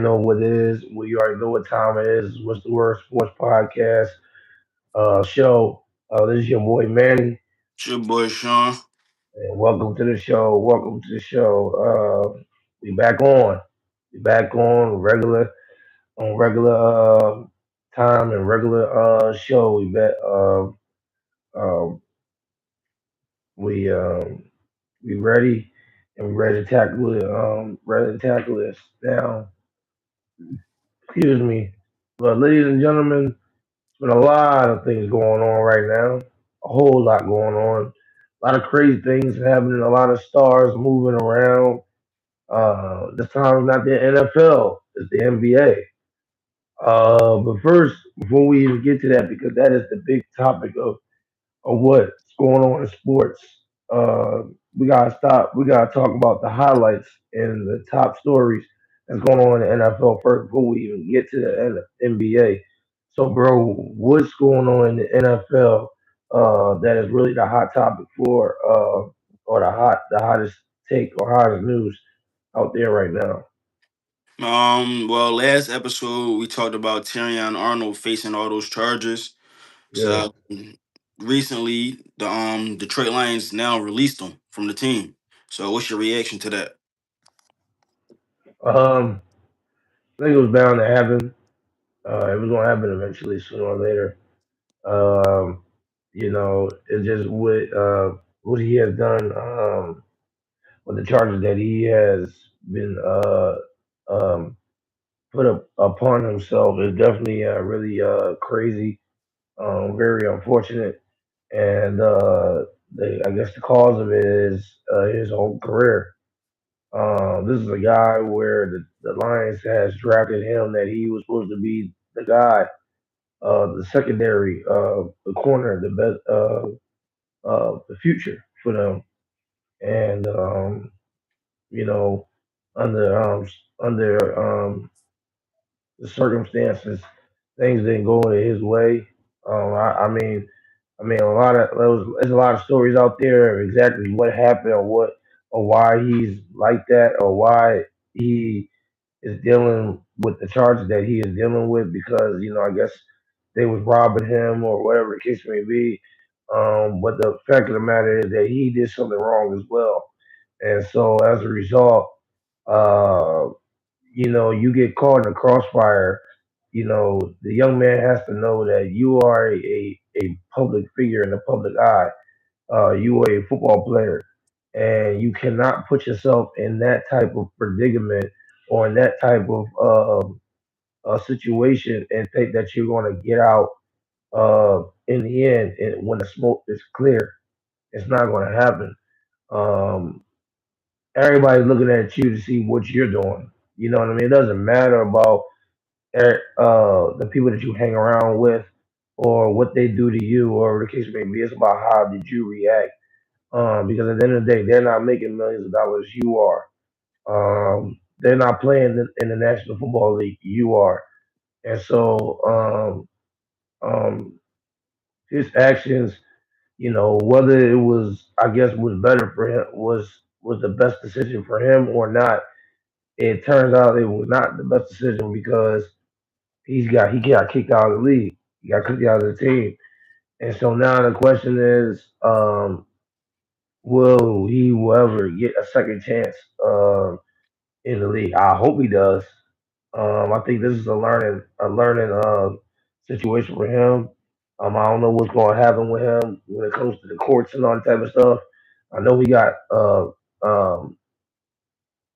know what it is. Well, you already know what time it is. What's the Word Sports Podcast show? This is your boy Manny, It's your boy Sean. and welcome to the show. Welcome to the show. We back on. We back on regular time and regular show. Um, we we ready and we ready to tackle it. Ready to tackle this now. Excuse me, but ladies and gentlemen. There's been a lot of things going on right now. A whole lot going on. A lot of crazy things happening. A lot of stars moving around. This time it's not the NFL. It's the NBA. But first, before we even get to that, because that is the big topic of what's going on in sports, uh, we gotta stop. We gotta talk about the highlights and the top stories that's going on in the NFL first before we even get to the NBA. So, bro, what's going on in the NFL? That is really the hot topic for, or the hottest take or hottest news out there right now. Well, last episode we talked about Tyrion Arnold facing all those charges. Yeah. So recently, the Detroit Lions now released him from the team. So what's your reaction to that? Um, I think it was bound to happen. It was gonna happen eventually, sooner or later. Um, it's just what he has done, with the charges that he has been um, put up upon himself is definitely really crazy, very unfortunate, and I guess the cause of it is his whole career. This is a guy where the Lions has drafted him that he was supposed to be the guy, the secondary, the corner, the best, the future for them. And you know, under the circumstances, things didn't go his way. I mean, there's a lot of stories out there of exactly what happened or why he's like that or why he is dealing with the charges that he is dealing with because I guess they was robbing him or whatever the case may be. But the fact of the matter is that he did something wrong as well, and so as a result, uh, you get caught in the crossfire. The young man has to know that you are a public figure in the public eye. You are a football player, and you cannot put yourself in that type of predicament or in that type of situation and think that you're going to get out in the end and when the smoke is clear. It's not going to happen. Um, Everybody's looking at you to see what you're doing. You know what I mean? It doesn't matter about the people that you hang around with or what they do to you or the case may be. It's about how did you react. Because at the end of the day, they're not making millions of dollars. You are. They're not playing in the National Football League. You are. And so his actions, whether it was, I guess, was better for him, was the best decision for him or not. It turns out it was not the best decision because he got kicked out of the league. He got kicked out of the team. And so now the question is, will he will ever get a second chance in the league? I hope he does. I think this is a learning situation for him. I don't know what's going to happen with him when it comes to the courts and all that type of stuff. I know he got um,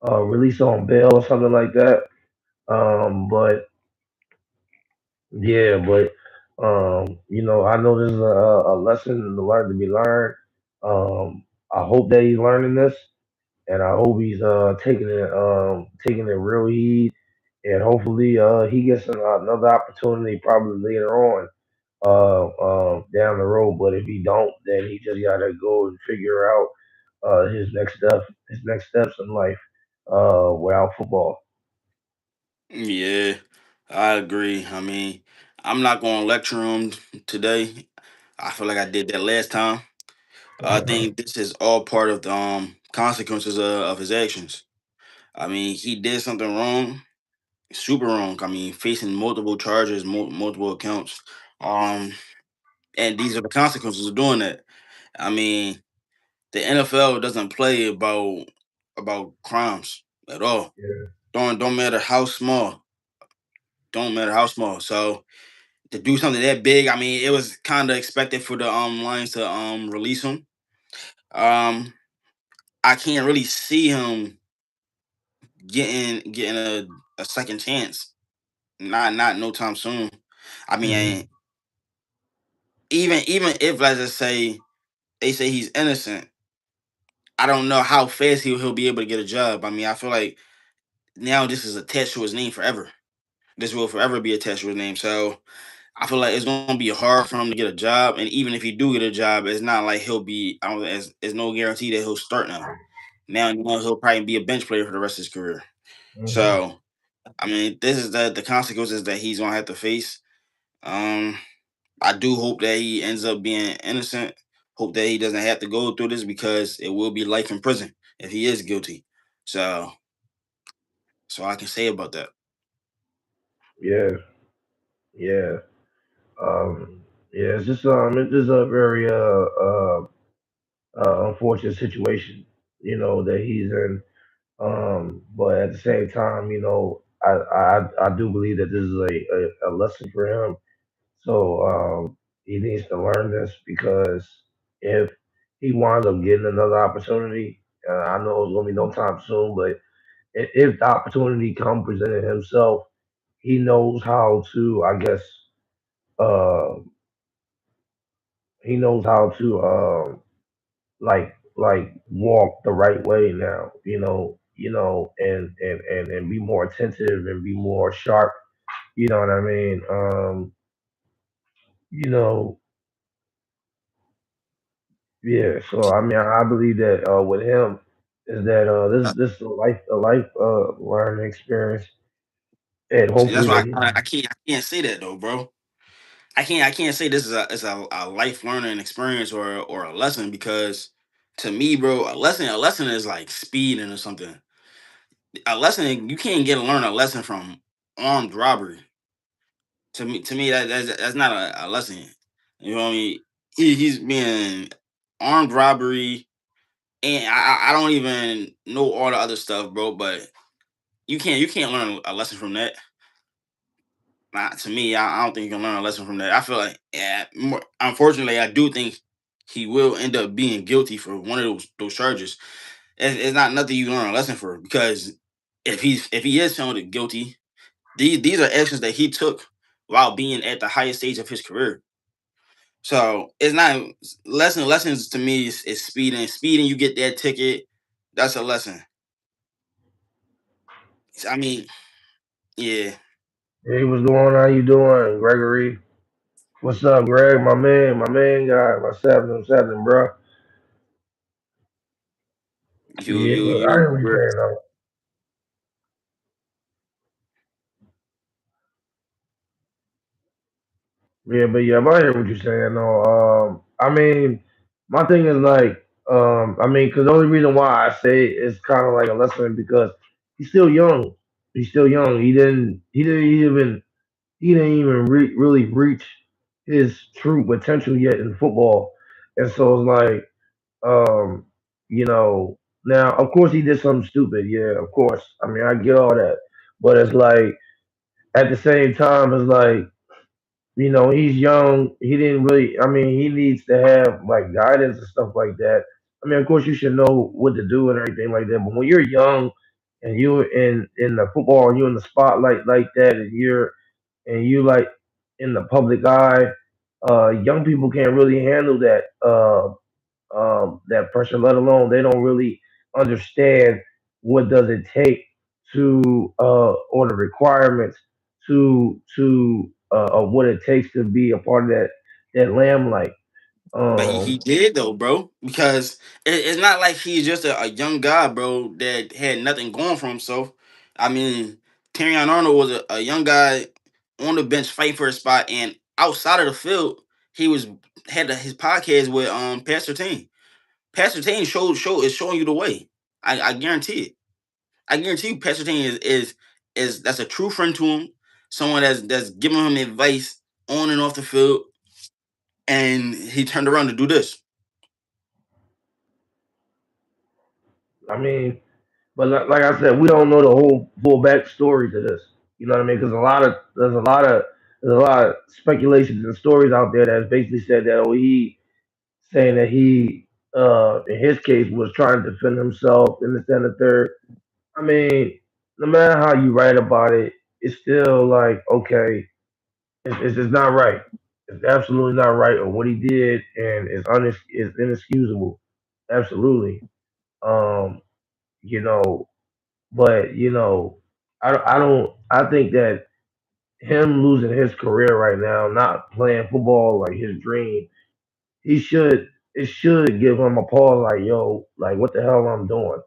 released on bail or something like that. But yeah, but I know this is a lesson to learn to be learned. I hope that he's learning this, and I hope he's taking it real heed, and hopefully he gets another opportunity probably later on down the road. But if he don't, then he just gotta go and figure out his next steps in life without football. Yeah, I agree. I mean, I'm not going to lecture him today. I feel like I did that last time. I think this is all part of the consequences of his actions. I mean, he did something wrong. super wrong. I mean, facing multiple charges, multiple accounts, um, and these are the consequences of doing that. I mean, the NFL doesn't play about crimes at all. Yeah. Don't matter how small. Don't matter how small. So to do something that big, I mean, it was kind of expected for the Lions to release him. Um, I can't really see him getting a second chance. Not no time soon. I Hmm. mean, even if let's just say they say he's innocent, I don't know how fast he'll be able to get a job. I mean, I feel like now this is attached to his name forever. This will forever be attached to his name. So I feel like it's gonna be hard for him to get a job. And even if he do get a job, it's not like he'll be. I don't. There's no guarantee that he'll start now. Now he'll probably be a bench player for the rest of his career. Hmm. So I mean, this is the consequences that he's gonna have to face. Um, I do hope that he ends up being innocent. Hope that he doesn't have to go through this because it will be life in prison if he is guilty. So, so I can say about that. Yeah. Yeah. Yeah. It's just a very unfortunate situation, that he's in. But at the same time, I do believe that this is a lesson for him. So he needs to learn this because if he winds up getting another opportunity, I know it's gonna be no time soon, but if the opportunity come presented himself, he knows how to, I guess, uh, he knows how to, like walk the right way now, and be more attentive and be more sharp. You know what I mean? You know, yeah. So I mean, I believe that with him is that this is a life learning experience, and See, that's hopefully why that he. I can't say that though, bro. I can't say this is a life learning experience or a lesson because to me, bro, a lesson is like speeding or something. A lesson you can't get to learn a lesson from armed robbery. To me that's not a lesson. You know what I mean? He's being armed robbery, and I don't even know all the other stuff, bro. But you can't learn a lesson from that. To me, I don't think you can learn a lesson from that. I feel like, yeah, unfortunately, I do think he will end up being guilty for one of those charges. It's not nothing you learn a lesson for because if he is found guilty, these are actions that he took while being at the highest stage of his career. So it's not lessons to me is speeding. Speeding, you get that ticket. That's a lesson. I mean, yeah, Hey, what's going on? How you doing, Gregory? What's up, Greg? My man guy, what's happening, bro? you Yeah, you I you. hear what you're saying though. Yeah, but yeah, but I hear what you're saying though. I mean, my thing is like, I mean, because the only reason why I say it's kind of like a lesson because he's still young. He's still young. He didn't even really reach his true potential yet in football, and so it's like, um, now of course he did something stupid. Yeah, of course. I mean, I get all that, but it's like at the same time, it's like he's young. He didn't really. I mean, he needs to have like guidance and stuff like that. I mean, of course, you should know what to do and everything like that. But when you're young and you're in the football and you're in the spotlight like that, and you like in the public eye, young people can't really handle that pressure. Let alone they don't really understand what does it take to or the requirements to of what it takes to be a part of that lamplight. But he Um, did though, bro. Because it's not like he's just a young guy, bro, that had nothing going for himself. I mean, Terrion Arnold was a young guy on the bench fighting for a spot, and outside of the field, he was had his podcast with Pastor Tane. Pastor Tane is showing you the way. I guarantee it. I guarantee you, Pastor Tane is is that's a true friend to him, someone that's giving him advice on and off the field, and he turned around to do this. I mean, but like I said, we don't know the whole full backstory to this. You know what I mean? Because there's a lot of speculations and stories out there that basically said that he saying that he in his case was trying to defend himself in the and the third. I mean, no matter how you write about it, it's still like okay, it's just not right. It's absolutely not right on what he did, and it's inexcusable. Absolutely. Um, you know, but I think that him losing his career right now, not playing football like his dream, he should it should give him a pause. Like yo, like what the hell I'm doing?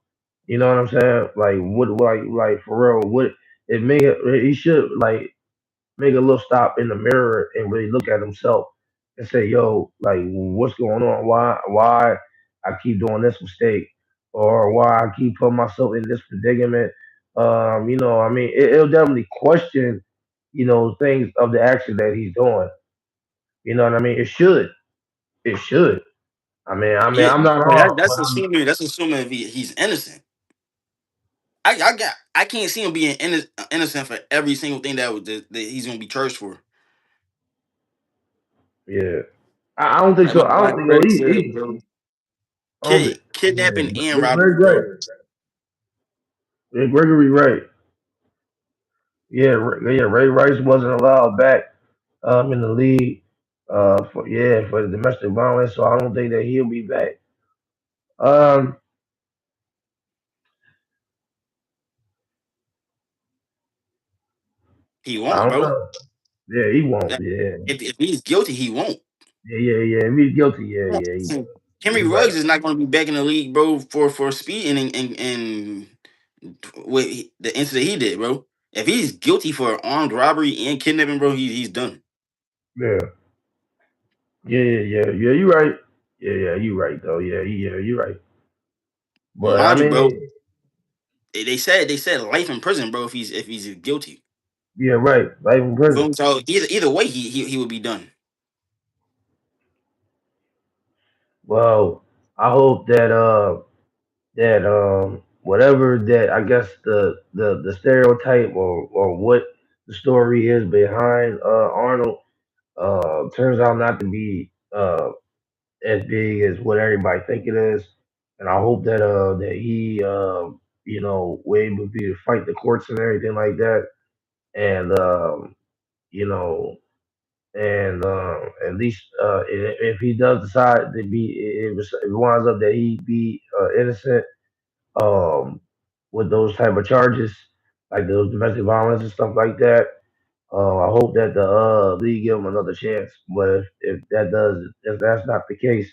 You know what I'm saying? Like what, like for real, what it make it? He should like make a little stop in the mirror and really look at himself and say, yo, like what's going on? Why I keep doing this mistake or why I keep putting myself in this predicament? I mean, it'll definitely question, things of the action that he's doing. You know what I mean? It should. It should. Yeah, I'm not but hard, but that's assuming if he's innocent. I can't see him being innocent for every single thing that he's gonna be charged for. yeah. I don't think Like so. my I don't guy think. Well, Greg said, bro, I don't think. kidnapping and Yeah, robbery, Greg bro. right. Yeah, Gregory right. Yeah, yeah. Ray Rice wasn't allowed back in the league for the domestic violence, so I don't think that he'll be back. Um, He I won't, don't bro. know. Yeah, he won't. That- Yeah, if he's guilty, he won't. yeah. If he's guilty, yeah, he won't. Henry You're right. Ruggs is not going to be back in the league, bro, for speeding and what the incident he did, bro. If he's guilty for armed robbery and kidnapping, bro, he's done. Yeah, yeah. You're right. Yeah. You're right though. Yeah. You're right. But I Mind you, bro, mean, they said life in prison, bro. If he's guilty, yeah, right. Life in prison. so either way, he would be done. Well, I hope that whatever that I guess the stereotype or what the story is behind Arnold turns out not to be as big as what everybody think it is, and I hope that he will able to be to fight the courts and everything like that, and you know and at least if he does decide to be it winds up that he be innocent um, with those type of charges, like those domestic violence and stuff like that. I hope that the league give him another chance. But if that's not the case,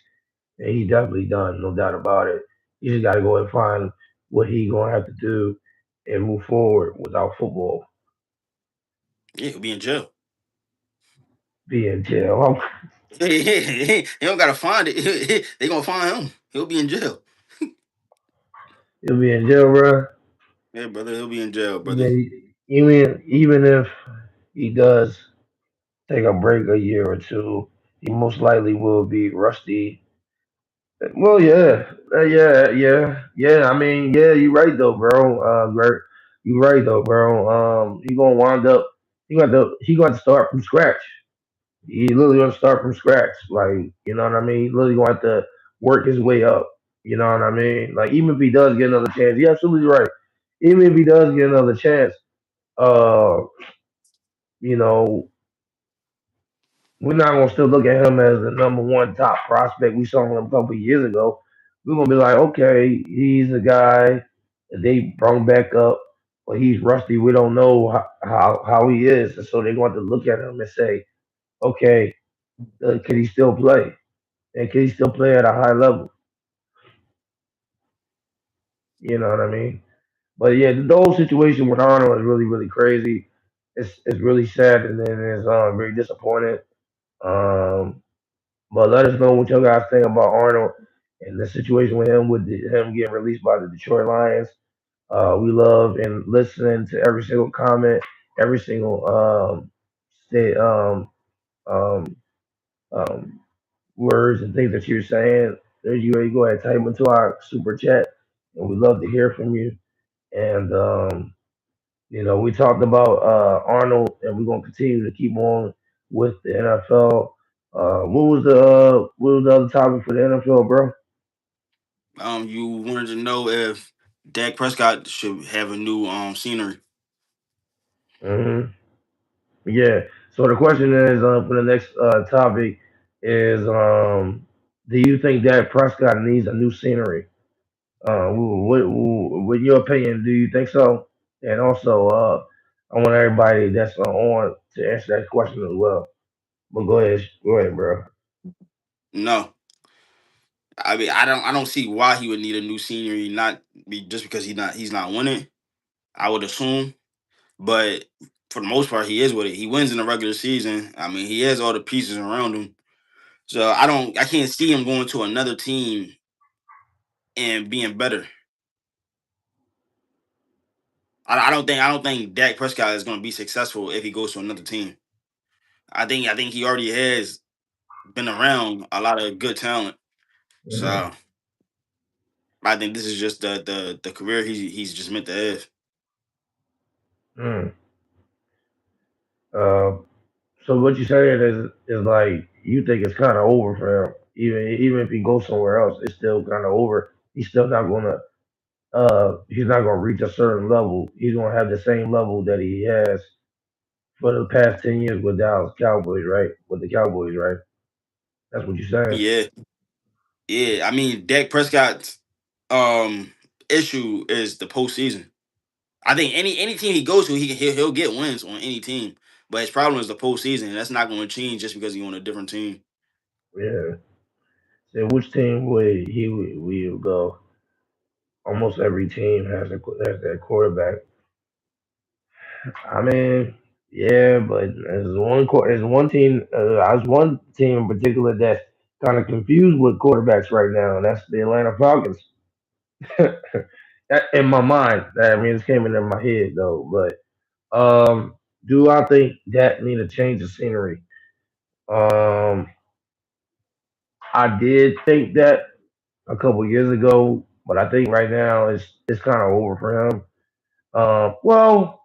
then he's definitely done, no doubt about it. He just got to go and find what he gonna have to do and move forward without football. Yeah, he'll be in jail. Be in jail. He don't gotta find it. They gonna find him. He'll be in jail. He'll be in jail, bro. Yeah, brother, he'll be in jail, brother. Even if he does take a break a year or two, he most likely will be rusty. Well, yeah. I mean, yeah, you're right though, bro. Greg, you're right though, bro. He gonna wind up. He gonna have to start from scratch. He literally gonna start from scratch. Like, you know what I mean? He literally gonna have to work his way up. You know what I mean? Like, even if he does get another chance, you're absolutely right. Even if he does get another chance, uh, you know, we're not gonna still look at him as the number one top prospect we saw him a couple of years ago. We're gonna be like, okay, he's a guy that they brought back up, but he's rusty. We don't know how he is, and so they're going to look at him and say, okay, can he still play? And can he still play at a high level? You know what I mean? But yeah, the whole situation with Arnold is really, really crazy. It's really sad and then it's very disappointing. Um, But let us know what y'all guys think about Arnold and the situation with him getting released by the Detroit Lions. We love and listening to every single comment, every single say, um, um, words and things that you're saying. There you go ahead, type into our super chat, and we love to hear from you. And we talked about Arnold, and we're gonna continue to keep on with the NFL. What was the other topic for the NFL, bro? You wanted to know if Dak Prescott should have a new scenery. hmm Yeah. So the question is for the next topic is do you think that Prescott needs a new scenery? What in your opinion, do you think so? And also, I want everybody that's on to answer that question as well. But go ahead, bro. No, I mean I don't see why he would need a new scenery. Not be just because he's not winning. I would assume, but for the most part, he is with it. He wins in the regular season. I mean, he has all the pieces around him. So I can't see him going to another team and being better. I don't think Dak Prescott is going to be successful if he goes to another team. I think he already has been around a lot of good talent. Mhm. So I think this is just the career he's just meant to have. Mm. Uh, so what you saying is like you think it's kind of over for him. Even if he goes somewhere else, it's still kind of over. He's not gonna reach a certain level. He's gonna have the same level that he has for the past 10 years with Dallas Cowboys, right? With the Cowboys, right? That's what you're saying. Yeah, yeah. I mean, Dak Prescott's issue is the postseason. I think any team he goes to, he'll get wins on any team. But his problem is the postseason, and that's not going to change just because he's on a different team. Yeah. So which team would will go? Almost every team has that quarterback. I mean, yeah, but there's one team. There's one team in particular that's kind of confused with quarterbacks right now, and that's the Atlanta Falcons. In my mind, I mean, it came into my head though. But do I think that need to change the scenery? Um, I did think that a couple years ago, but I think right now it's kind of over for him. Well,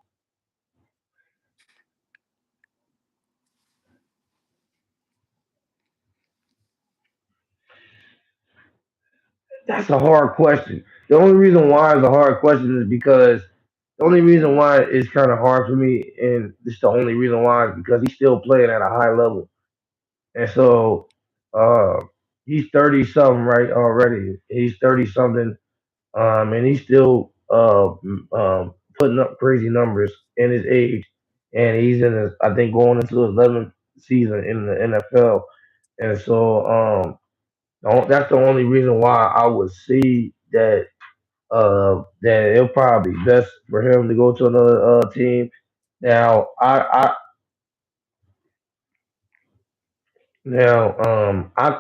that's a hard question. The only reason why it's a hard question is because the only reason why it's kind of hard for me, and it's the only reason why, is because he's still playing at a high level, and so uh, he's 30 something right already. He's 30 something, and he's still putting up crazy numbers in his age, and he's in his I think going into his 11th season in the NFL, and so that's the only reason why I would see that it'll probably be best for him to go to another team. Now, I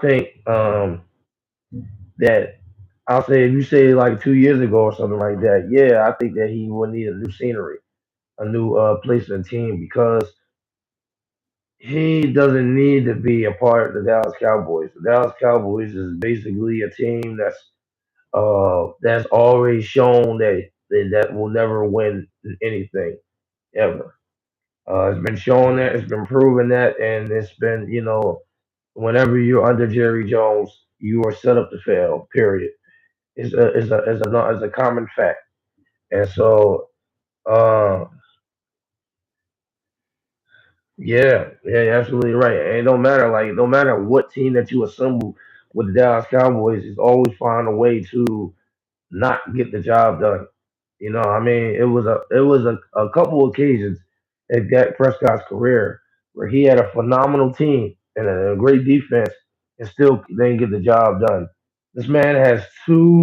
think that I'll say if you say like 2 years ago or something like that, yeah, I think that he would need a new scenery, a new place in the team because he doesn't need to be a part of the Dallas Cowboys. The Dallas Cowboys is basically a team that's always shown that will never win anything ever. It's been shown that, it's been proven that, and it's been, whenever you're under Jerry Jones, you are set up to fail. Period. It's a common fact, and so uh, yeah, you're absolutely right. And it don't matter, like, no matter what team that you assemble with the Dallas Cowboys, is always find a way to not get the job done. I mean, it was a couple occasions in Dak Prescott's career where he had a phenomenal team and a great defense and still didn't get the job done. This man has two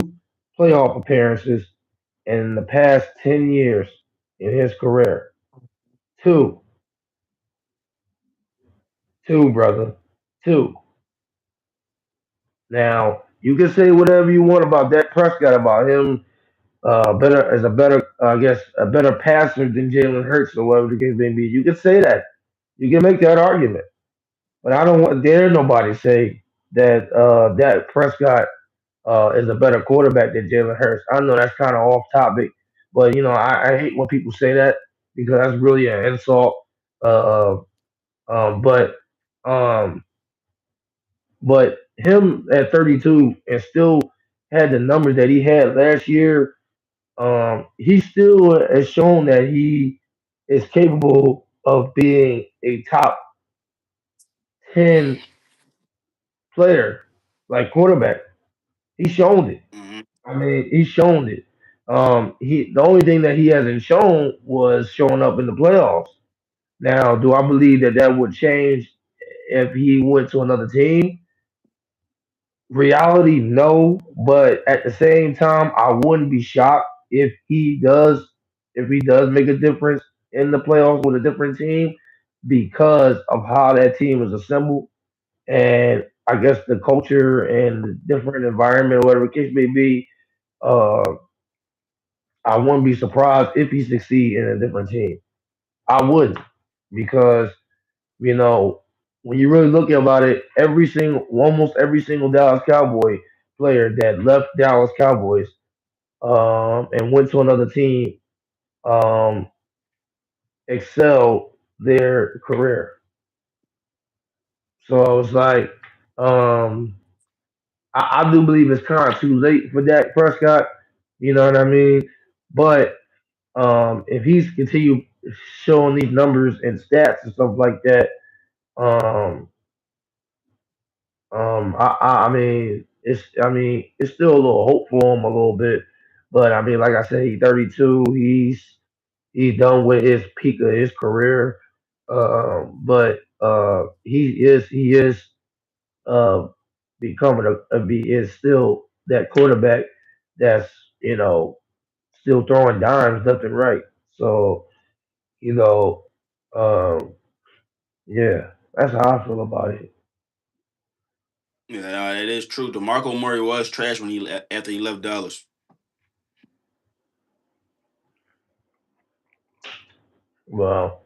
playoff appearances in the past 10 years in his career. Two, two, brother, two. Now you can say whatever you want about Dak Prescott, about him better as a better I guess a better passer than Jalen Hurts or whatever the case may be. You could say that. You can make that argument. But I don't want dare nobody say that that Prescott is a better quarterback than Jalen Hurts. I know that's kind of off topic, but I hate when people say that because that's really an insult. Uh, but um, but him at 32 and still had the numbers that he had last year. He still has shown that he is capable of being a top 10 player, like quarterback. He's shown it. Hmm. I mean, he's shown it. He the only thing that he hasn't shown was showing up in the playoffs. Now, do I believe that that would change if he went to another team? Reality, no. But at the same time, I wouldn't be shocked if he does make a difference in the playoffs with a different team because of how that team is assembled and I guess the culture and the different environment, whatever the case may be. Uh, I wouldn't be surprised if he succeed in a different team. I wouldn't because you know when you really look about it, almost every single Dallas Cowboy player that left Dallas Cowboys and went to another team um, excelled their career. So it's like um, I do believe it's kind of too late for Dak Prescott. You know what I mean? But if he's continue showing these numbers and stats and stuff like that, um, I mean, it's still a little hope for him a little bit. But I mean, like I said, he's 32. He's done with his peak of his career. But he is uh, becoming is still that quarterback that's you know still throwing dimes left and right. So you know, um, yeah, that's how I feel about it. Yeah, it is true. DeMarco Murray was trash when after he left Dallas. Well,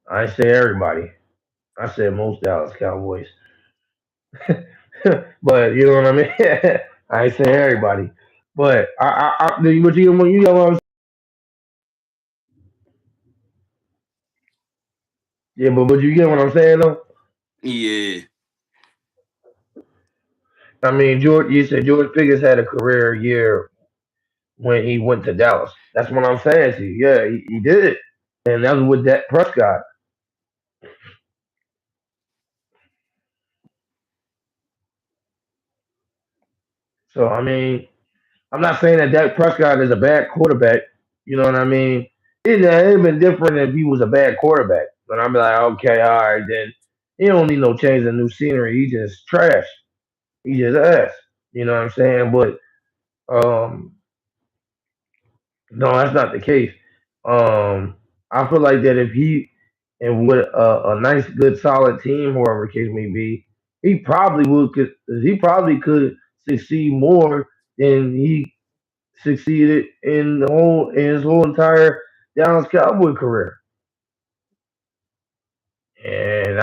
I ain't say everybody. I said most Dallas Cowboys, but you know what I mean. I ain't say everybody, but what you know, yeah, but you get what I'm saying though. Yeah, I mean, you said George Pickens had a career year when he went to Dallas. That's what I'm saying to you. Yeah, he did, and that was with that Prescott. So I mean, I'm not saying that Dak Prescott is a bad quarterback. You know what I mean? It'd been different if he was a bad quarterback. But I'm like, okay, all right, then he don't need no change of new scenery. He just trash. He just ass. You know what I'm saying? But um, no, that's not the case. I feel like that if he and with a nice, good, solid team, whoever the case may be, he probably would. He probably could succeed more than he succeeded in his whole entire Dallas Cowboy career. And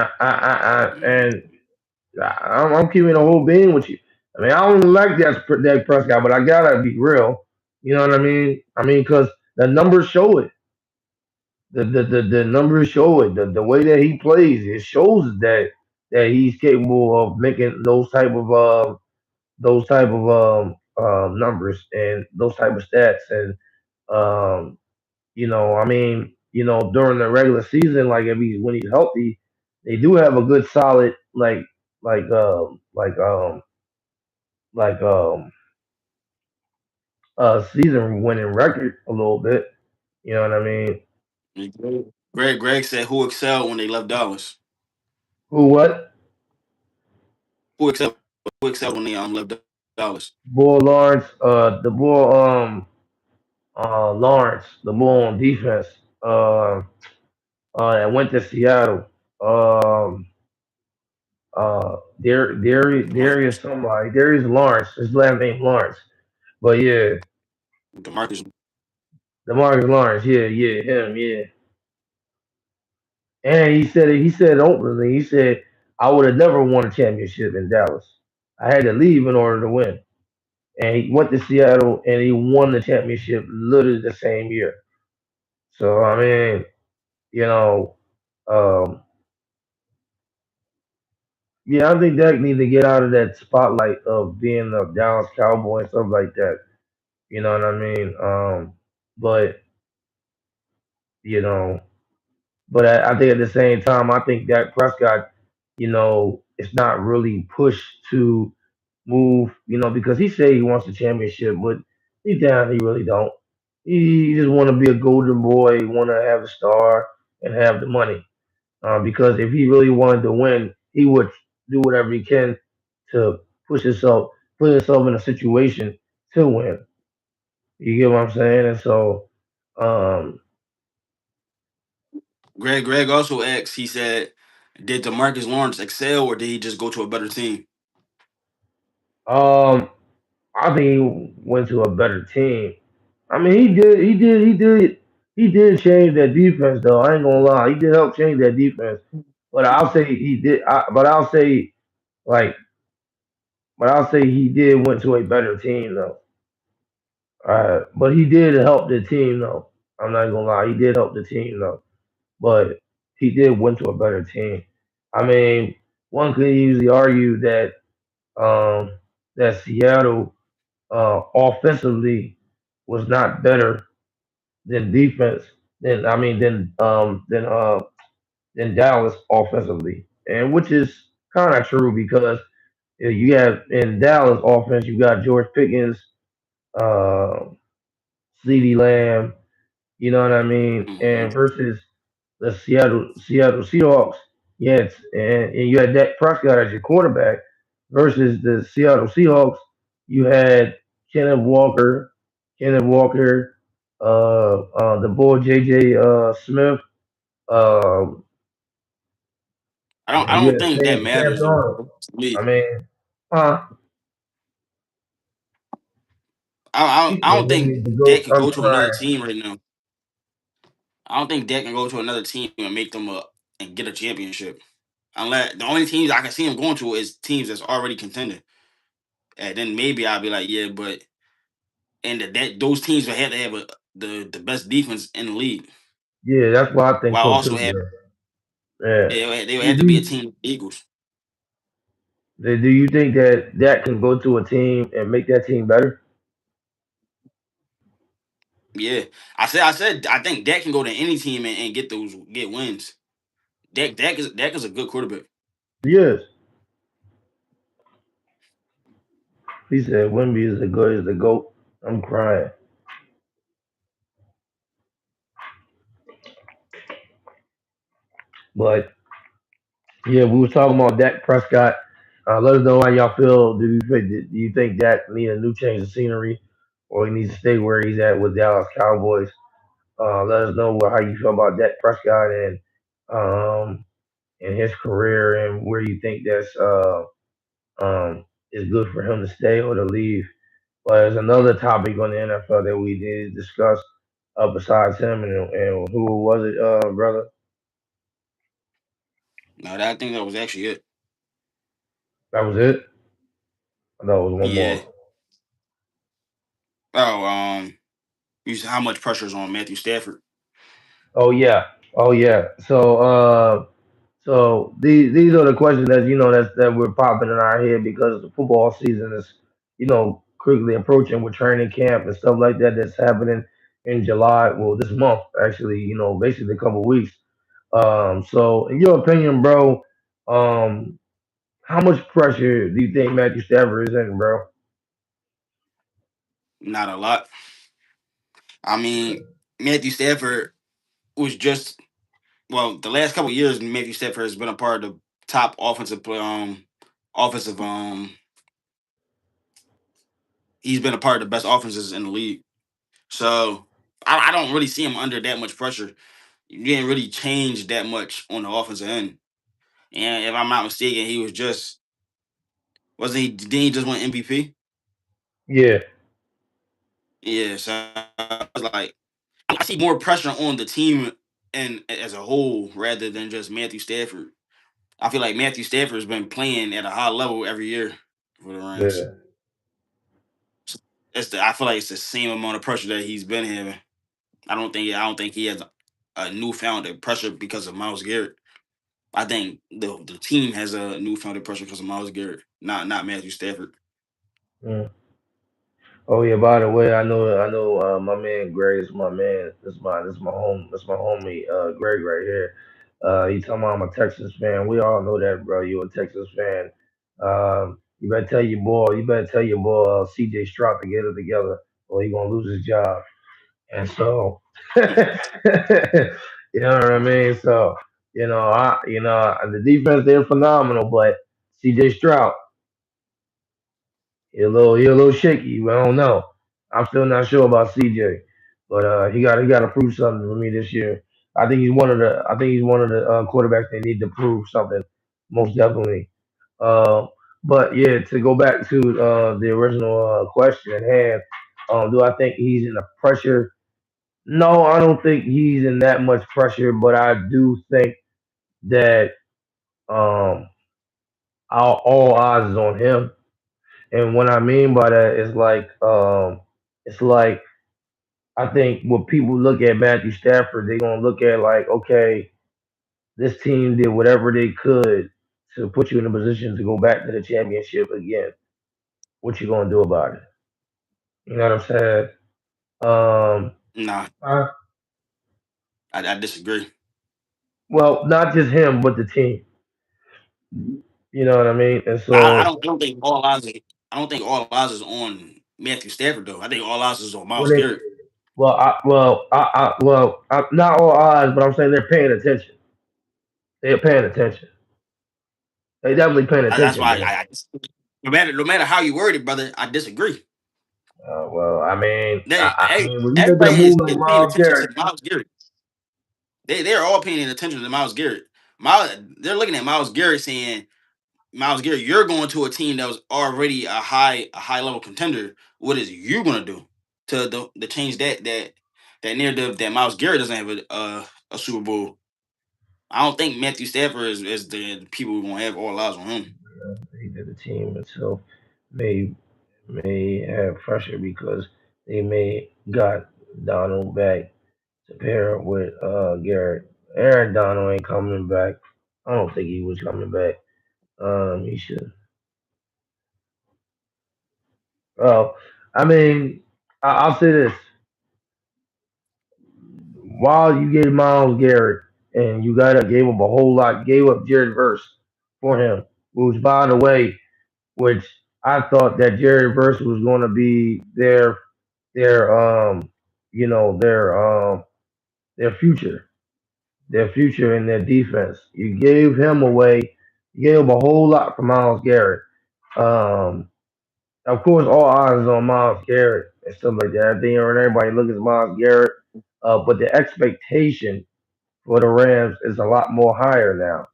I'm keeping a whole being with you. I mean, I don't like Dak Prescott, but I gotta be real. You know what I mean? I mean, because the numbers show it. The numbers show it. The way that he plays, it shows that he's capable of making those type of numbers and those type of stats. And um, I mean, during the regular season, like if he's when he's healthy, they do have a good solid like like like season winning record a little bit. You know what I mean? Greg said who excelled when they left Dallas. Who what? Who excelled? Who excelled when they left Dallas? Bull Lawrence, the Bull Lawrence, the Bull on defense, that went to Seattle. Darius somebody, Darius Lawrence, his last name Lawrence. But yeah, DeMarcus. DeMarcus Lawrence, yeah, yeah, him, yeah. And he said openly, he said, I would have never won a championship in Dallas. I had to leave in order to win. And he went to Seattle and he won the championship literally the same year. So I mean, you know, um, yeah, I think Dak needs to get out of that spotlight of being a Dallas Cowboy and stuff like that. You know what I mean? But you know, but I think at the same time, I think Dak Prescott, it's not really pushed to move, because he said he wants a championship, but deep down he really don't. He just want to be a golden boy, want to have a star and have the money. Because if he really wanted to win, he would do whatever he can to put himself in a situation to win. You get what I'm saying? And so, um, Greg also asked. He said, "Did DeMarcus Lawrence excel, or did he just go to a better team?" um, I think he went to a better team. I mean, he did change that defense though. I ain't gonna lie, he did help change that defense. But I'll say he did. Like, but I'll say he did went to a better team though. But he did help the team though. I'm not gonna lie, he did help the team though. But he did went to a better team. I mean, one could easily argue um that Seattle offensively was not better than defense than Dallas offensively, and which is kind of true because you have in Dallas offense you got George Pickens, uh, CeeDee Lamb, you know what I mean, Hmm. and versus the Seattle Seahawks, and you had Dak Prescott as your quarterback versus the Seattle Seahawks, you had Kenneth Walker, Kenneth Walker, the boy JJ Smith. Um, I you don't had think that Sam matters though. Darnold. To me, I mean, huh? He I said don't when think to Dak go. can I'm go to another crying. team right now. I don't think Dak can go to another team and make them up and get a championship. Unless the only teams I can see him going to is teams that's already contending, and then maybe I'll be like, yeah, but that those teams would have to have the best defense in the league, Yeah, that's what I think while so also too, have bro. Yeah. they would Do have to be a you, team Eagles. do you think that can go to a team and make that team better? Yeah, I think Dak can go to any team and get wins. Dak is a good quarterback. Yes. He said Wimby is the good is the goat. I'm crying. But yeah, we were talking about Dak Prescott. Let us know how y'all feel. Do you think Dak need a new change of scenery, or he needs to stay where he's at with Dallas Cowboys? Let us know how you feel about Dak Prescott um and his career, and where you think is good for him to stay or to leave. But there's another topic on the NFL that we did discuss besides him, and who was it, brother? No, I think that was actually it. That was it. I thought it was one Yeah. more. Oh, you said how much pressure is on Matthew Stafford? Oh yeah, oh yeah. So these are the questions that we're popping in our head because the football season is quickly approaching with training camp and stuff like that that's happening in July. Well, this month actually, basically a couple weeks. So in your opinion, bro, um, how much pressure do you think Matthew Stafford is in, bro? Not a lot. I mean, Matthew Stafford was just the last couple of years. Matthew Stafford has been a part of the top offensive he's been a part of the best offenses in the league. So I don't really see him under that much pressure. He didn't really change that much on the offensive end. And if I'm not mistaken, he was just wasn't he? Didn't he just win MVP? Yeah, Yeah, so I was like, I see more pressure on the team and as a whole rather than just Matthew Stafford. I feel like Matthew Stafford has been playing at a high level every year for the Rams. Yeah. I feel like it's the same amount of pressure that he's been having. I don't think he has a newfound pressure because of Miles Garrett. I think the team has a newfound pressure because of Miles Garrett, not Matthew Stafford. Mm. Oh yeah. By the way, I know. My man Greg is my man. This my homie. Greg right here. He talking about I'm a Texas fan. We all know that, bro. You a Texas fan. You better tell your boy. You better tell your boy C.J. Stroud to get it together, or he gonna lose his job. And so, you know what I mean. So, the defense they're phenomenal, but C.J. Stroud. He a little shaky. I don't know. I'm still not sure about CJ, but he got to prove something for me this year. I think he's one of the quarterbacks they need to prove something, most definitely. Uh, but yeah, to go back to the original question at hand, do I think he's in the pressure? No, I don't think he's in that much pressure, but I do think that um, all eyes is on him. And what I mean by that is it's like I think when people look at Matthew Stafford, they're gonna look at like, okay, this team did whatever they could to put you in a position to go back to the championship again. What you gonna do about it? You know what I'm saying? Um, Nah, uh, I disagree. well, not just him, but the team. You know what I mean? And I so don't think all eyes. I don't think all eyes is on Matthew Stafford though. I think all eyes is on when Miles they, Garrett. not all eyes, but I'm saying they're paying attention. They're paying attention. They definitely paying That's attention, why man. no matter how you word it, brother, I disagree. Well, I mean, when you make that Everybody move like is paying Miles attention Garrett, to Miles Garrett. They're all paying attention to Miles Garrett. They're looking at Miles Garrett saying, Miles Garrett, you're going to a team that was already a high level contender. What is you gonna do to change that narrative that Miles Garrett doesn't have a Super Bowl? I don't think Matthew Stafford is the people who gonna have all eyes on him. they did the team itself may may have pressure because they may got Donald back to pair with Garrett. Aaron Donald ain't coming back. I don't think he was coming back. He should. Well, I mean, I'll say this: while you gave Miles Garrett and you got gave up a whole lot, gave up Jared Verse for him, which by the way, which I thought that Jared Verse was going to be their you know their future, their future in their defense. You gave him away. You gave him a whole lot for Miles Garrett. Um, of course, all eyes is on Miles Garrett and stuff like that. I think everybody look at Miles Garrett, but the expectation for the Rams is a lot more higher now.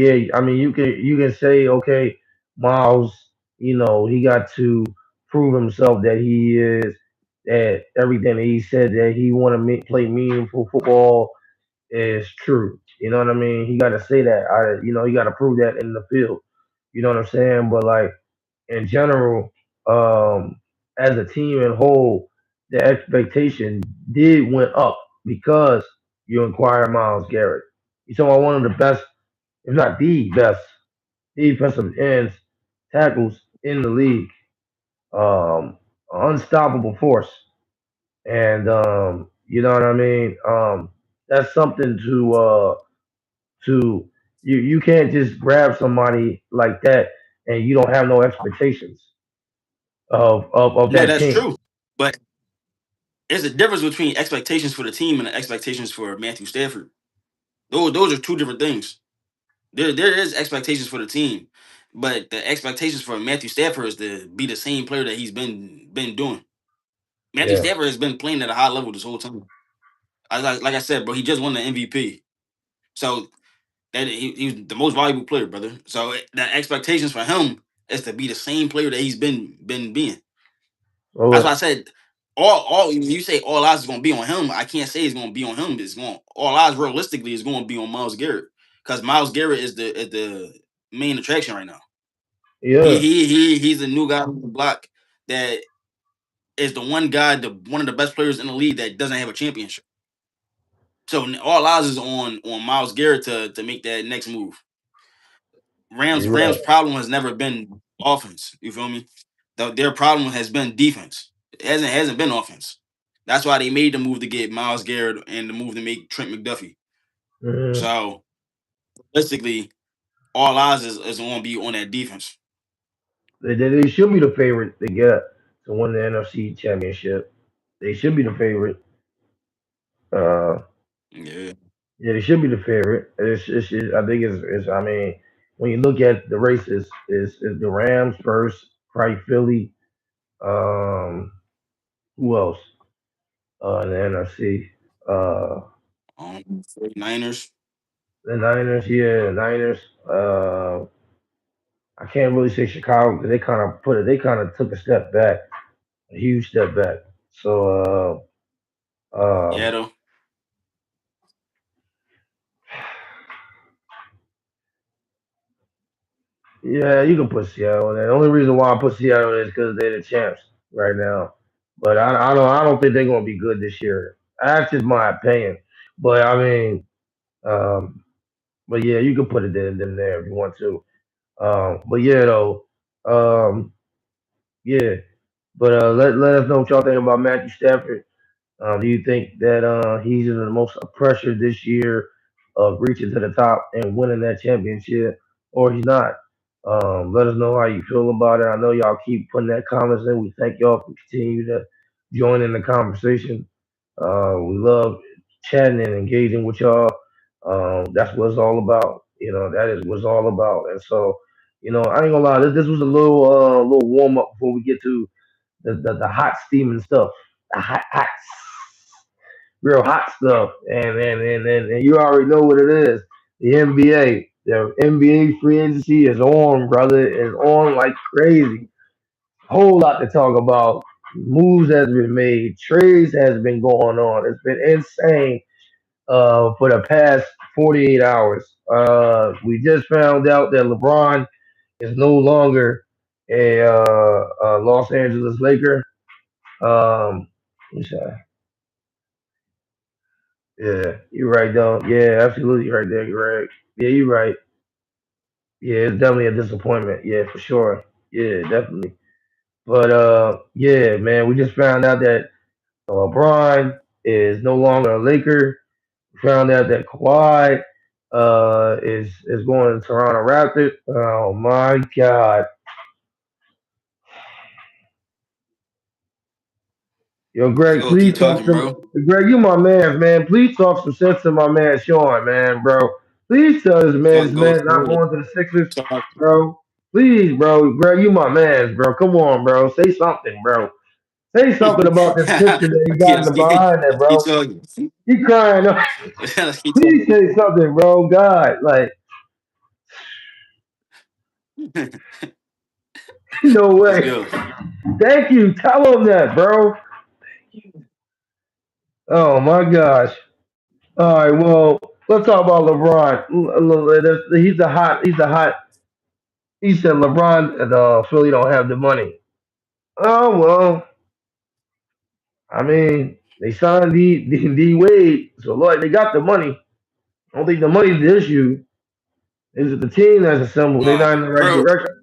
Yeah, I mean you can say, okay, Miles, he got to prove himself that he is that everything that he said that he want to play meaningful football is true. You know what I mean? He got to say that. He got to prove that in the field. You know what I'm saying? But like in general, um, as a team and whole, the expectation did went up because you acquired Miles Garrett. He's talking about one of the best, if not the best, defensive ends tackles in the league. Unstoppable force, and you know what I mean. That's something to you can't just grab somebody like that and you don't have no expectations of Yeah, that that's team. true. But there's a difference between expectations for the team and the expectations for Matthew Stafford. Those are two different things. There is expectations for the team, but the expectations for Matthew Stafford is to be the same player that he's been doing. Matthew Yeah, Stafford has been playing at a high level this whole time. Like I said, bro, he just won the MVP. So that he's the most valuable player, brother. So the expectations for him is to be the same player that he's been being. Or That's why I what? said all you say all eyes is gonna be on him. I can't say it's gonna be on him. It's going all eyes realistically is gonna be on Miles Garrett. Because Miles Garrett is the main attraction right now. Yeah. He's the new guy on the block that is the one guy, the one of the best players in the league that doesn't have a championship. So all eyes is on Miles Garrett to make that next move. You're Rams right. problem has never been offense. You feel me? Their problem has been defense. It hasn't been offense. That's why they made the move to get Miles Garrett and the move to make Trent McDuffie. Hmm. So realistically, all eyes is going to be on that defense. They should be the favorite to get to win the NFC Championship. They should be the favorite. Uh, Yeah. yeah, they should be the favorite. I think it's. I mean, when you look at the races, is the Rams first, probably Philly. Um, who else? In the NFC. Uh, 49ers. the Niners. Yeah, the Niners. I can't really say Chicago because they kind of took a step back, a huge step back. So, Yeah, though. yeah, you can put Seattle in there. The only reason why I put Seattle in is because they're the champs right now. But I don't think they're gonna be good this year. That's just my opinion. But I mean, um, but yeah, you can put it in them there if you want to. But yeah, though, um, yeah. But let us know what y'all think about Matthew Stafford. Do you think that he's in the most pressure this year of reaching to the top and winning that championship, or he's not? Let us know how you feel about it. I know y'all keep putting that comments in. We thank y'all for continuing to join in the conversation. We love chatting and engaging with y'all. That's what it's all about. You know, that is what it's all about. And so, I ain't gonna lie. This was a little warm up before we get to the hot steaming stuff. The hot real hot stuff, and you already know what it is. The NBA, the NBA free agency is on, brother. Is on like crazy. Whole lot to talk about. Moves has been made. Trades has been going on. It's been insane. For the past 48 hours. We just found out that LeBron is no longer a Los Angeles Laker. Um, Yeah, you're right though. Yeah, absolutely right there, Greg. Yeah, you're right. Yeah, it's definitely a disappointment. Yeah, for sure. Yeah, definitely. But yeah, man, we just found out that LeBron is no longer a Laker. We found out that Kawhi is going to Toronto Raptors. Oh my God. Yo, Greg, Yo, keep please talk talking, some. bro. Greg, you my man, man. Please talk some sense to my man Sean, man, bro. Please tell Talk, this go, man not go ahead. going to the Sixers, Talk. bro. Please, bro. Greg, you my man, bro. Come on, bro. Say something, bro. Say something about this picture that he got in Yes, the behind there, let's keep bro. talking. He crying. Let's keep Please talking. say something, bro. God, like, no Let's way. go. Thank you. Tell him that, bro. Oh my gosh. All right, well, let's talk about LeBron. He's a hot. He said LeBron and Philly don't have the money. Oh well, I mean they signed D Wade, so like they got the money. I don't think the money's the issue. Is it the team that's assembled? They're Uh, not in the right bro, direction.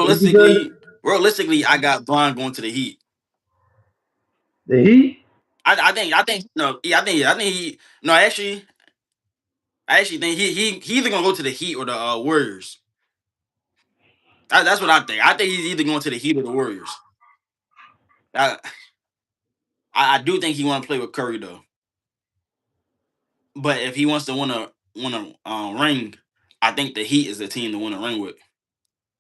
What you said? realistically, I got Bron going to the Heat. The Heat? I think no, yeah, I think he no, I actually think he either gonna go to the Heat or the Warriors. That's what I think. I think he's either going to the Heat or the Warriors. I I do think he want to play with Curry though. But if he wants to win a ring, I think the Heat is the team to win a ring with.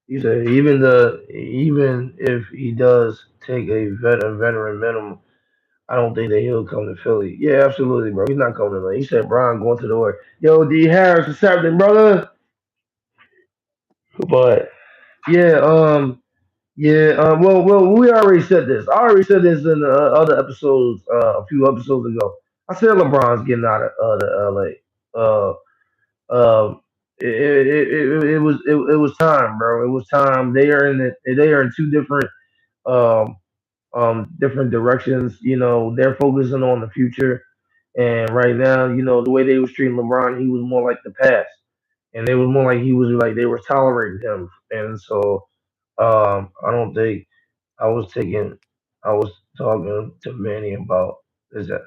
He said even if he does take a veteran minimum, I don't think that he'll come to Philly. Yeah, absolutely, bro. He's not coming to Philly. He said Brian going to the Warriors. Yo, D Harris, what's happening, brother? But yeah, Yeah, we already said this. I already said this in other episodes, a few episodes ago. I said LeBron's getting out of the LA. It was time, bro. It was time. They are in two um different directions. You know, they're focusing on the future, and right now, you know, the way they was treating LeBron, he was more like the past, and they was more like he was like they were tolerating him, and so I don't think. I was taking, I was talking to Manny about is that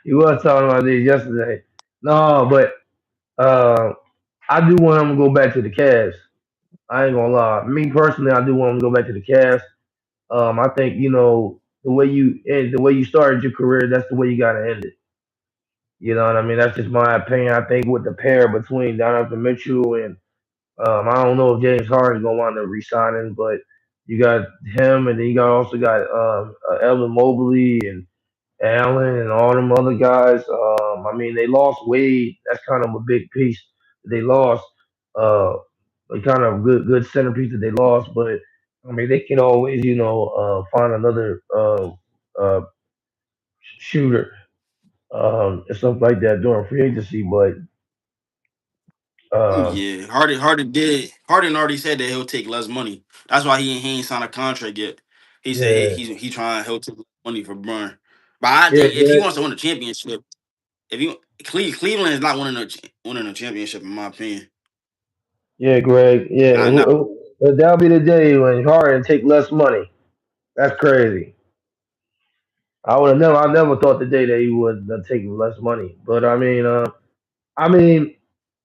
he was talking about this yesterday. No, but uh, I do want him to go back to the Cavs. I ain't gonna lie. Me personally, I do want him to go back to the Cavs. I think you know the way you started your career, that's the way you gotta end it. You know what I mean? That's just my opinion. I think with the pair between Donovan Mitchell and I don't know if James Harden's gonna want to resigning, but you got him, and then you also got Evan Mobley and Allen and all them other guys. I mean, they lost Wade. That's kind of a big piece that they lost. Uh, a kind of good centerpiece that they lost, but I mean, they can always find another shooter and stuff like that during free agency. But um, Yeah, Harden already said that he'll take less money. That's why he ain't signed a contract yet. He said yeah, he trying he'll take less money for Burn. But I yeah, think if he Greg. wants to win a championship, if you Cleveland is not winning a championship in my opinion. Yeah, Greg. Yeah, Not that'll be the day when Harden take less money. That's crazy. I never thought the day that he would take less money. But I mean,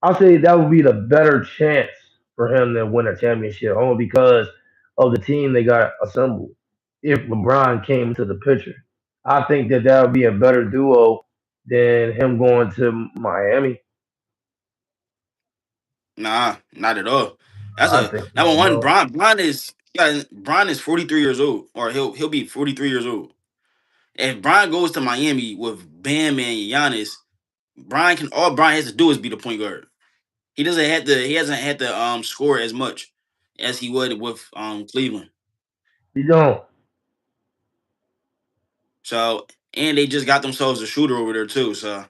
I'll say that would be the better chance for him to win a championship, only because of the team they got assembled. If LeBron came into the picture, I think that that would be a better duo than him going to Miami. not at all. That's I a think number so, one. bro. Brian is 43 years old, or he'll be 43 years old. If Brian goes to Miami with Bam and Giannis, all Brian has to do is be the point guard. He hasn't had to score as much as he would with Cleveland. You don't. So and they just got themselves a shooter over there too. So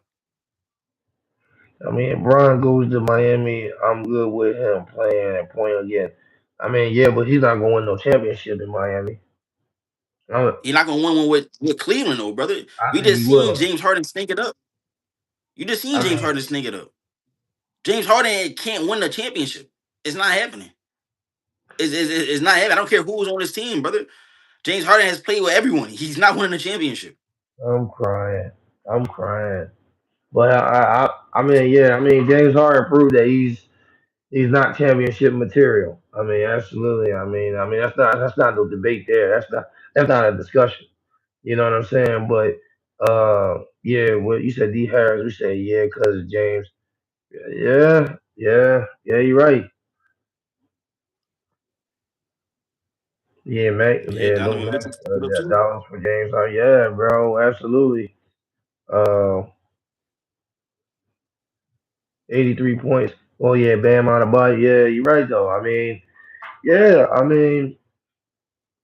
I mean, if Bron goes to Miami, I'm good with him playing and playing again. I mean, yeah, but he's not going to win no championship in Miami. I, he's not gonna win one with Cleveland though, brother. I We think just he seen will. James Harden snake it up. You just seen I James mean, Harden snake it up. James Harden can't win the championship. It's not happening. It's not happening. I don't care who's on his team, brother. James Harden has played with everyone. He's not winning a championship. I'm crying. I'm crying. But I mean, yeah, I mean, James Harden proved that he's not championship material. I mean, absolutely. I mean, that's not no debate there. That's not a discussion. You know what I'm saying? But yeah, what you said, D Harris, we said yeah, because James. Yeah, yeah, you're right. Yeah, man. Yeah, Yeah, no Donovan man. Mitchell stepped up Yeah, too. dollars for James. Oh, yeah, bro. Absolutely. Uh, 83 points. Oh yeah, Bam out of body. Yeah, you're right though. I mean, yeah. I mean,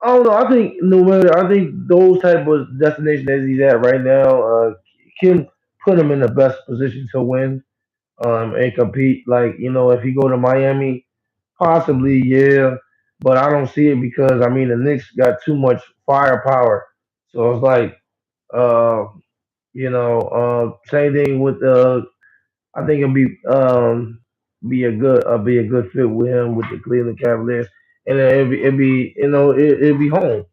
I don't know. I think no matter. I think those type of destinations that he's at right now can put him in the best position to win and compete. Like if he go to Miami, possibly yeah. But I don't see it because I mean the Knicks got too much firepower. So it's like uh, same thing with I think it'd be a good fit with him with the Cleveland Cavaliers, and then it'd be home.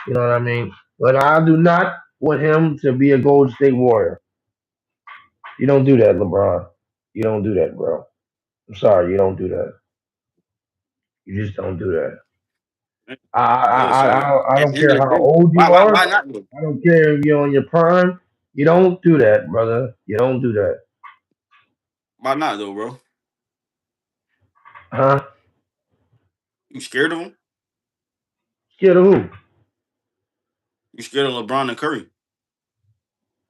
You know what I mean? But I do not want him to be a Golden State Warrior. You don't do that, LeBron. You don't do that, bro. I'm sorry, you don't do that. You just don't do that. I I Yeah, I, so I I at don't the end care of how the day, old you why are. not? Though? I don't care if you're on your prime. You don't do that, brother. You don't do that, Why not though, bro? huh? You scared of him? Scared of who? You scared of LeBron and Curry?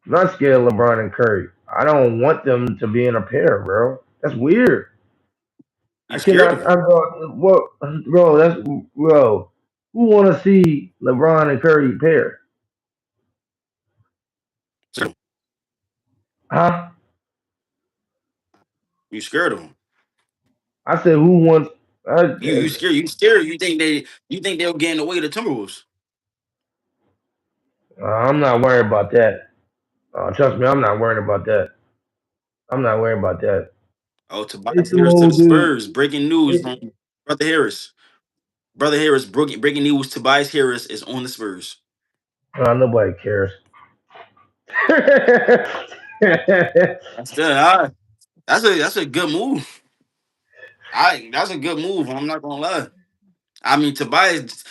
I'm not scared of LeBron and Curry. I don't want them to be in a pair, bro. That's weird. You I scared of cannot. him. I'm going. Well, bro, that's bro. Who want to see LeBron and Curry pair? So Huh? you scared of him. I said, who wants? You scared. You scared. You think they'll get in the way of the Timberwolves. I'm not worried about that. Trust me, I'm not worried about that. I'm not worried about that. Oh, It's Tobias some Harris to the old dude. Spurs. Breaking news It, from Brother Harris. Brother Harris, breaking news: Tobias Harris is on the Spurs. nobody cares. That's good. That's a good move. I That's a good move. I'm not gonna lie. I mean, Tobias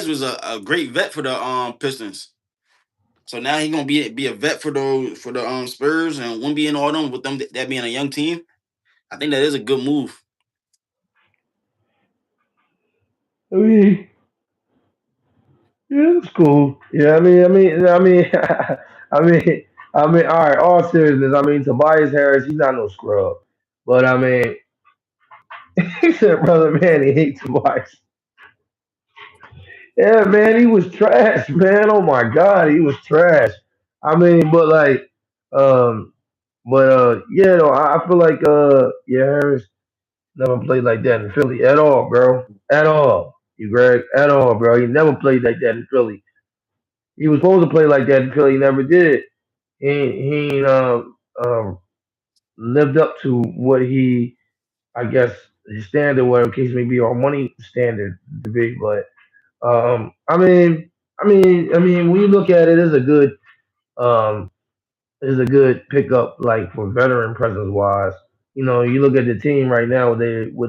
was a great vet for the Pistons. So now he gonna be a vet for the Spurs and won't be in all them with them that being a young team. I think that is a good move. I mean, yeah, it's cool. Yeah, I mean, I mean, all right. All seriousness, I mean, Tobias Harris, he's not no scrub, but I mean, he said, brother, man, he hates Tobias. Yeah, man, he was trash, man. Oh my God, he was trash. I mean, but like, um, yeah, though, I feel like, yeah, Harris never played like that in Philly at all, bro, at all. You, Greg, at all, bro. He never played like that in Philly. He was supposed to play like that in Philly, he never did. He um, lived up to what he, I guess, his standard, whatever case may be, or money standard to be, but. I mean, when you look at it, um, it's a good pickup, like for veteran presence wise. You know, you look at the team right now with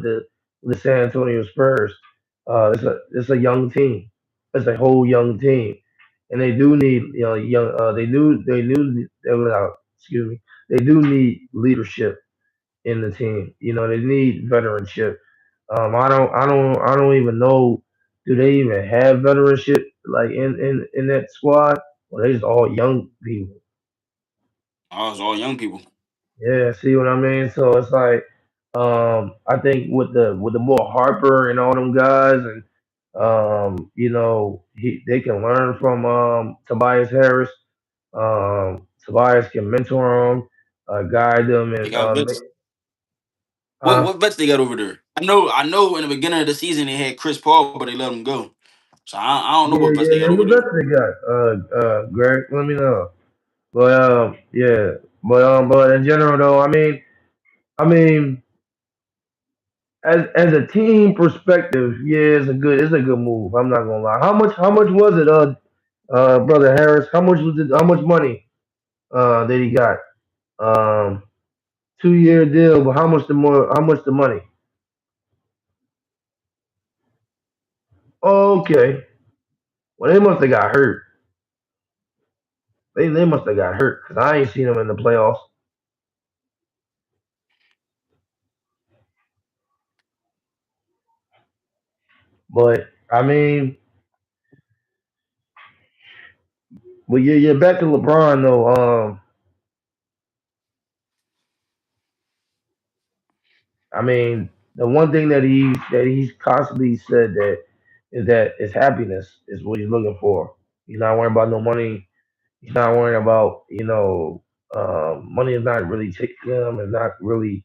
the San Antonio Spurs. It's a young team. It's a whole young team, and they do need young. Excuse me. They do need leadership in the team. You know, they need veteranship. I don't even know. Do they even have veteranship like in that squad? Or they just all young people? Oh, it's all young people. Yeah, see what I mean? So it's like, I think with the more Harper and all them guys, and they can learn from Tobias Harris. Tobias can mentor them, guide them, They and got vets. uh, What vets they got over there? I know. In the beginning of the season they had Chris Paul, but they let him go. So I don't know yeah, what vets they yeah, got and over what there. else they got? Greg, let me know. But yeah, but in general though, I mean, as a team perspective, yeah, it's a good move. I'm not gonna lie. How much was it, brother Harris? How much was it? How much money that he got? Um, 2 year deal, but how much the more? How much the money? Okay, well they must have got hurt. They must have got hurt because I ain't seen them in the playoffs. But I mean, but yeah, back to LeBron though. I mean, the one thing that he's constantly said that his happiness is what he's looking for. He's not worrying about no money. He's not worrying about money is not really taking him. Is not really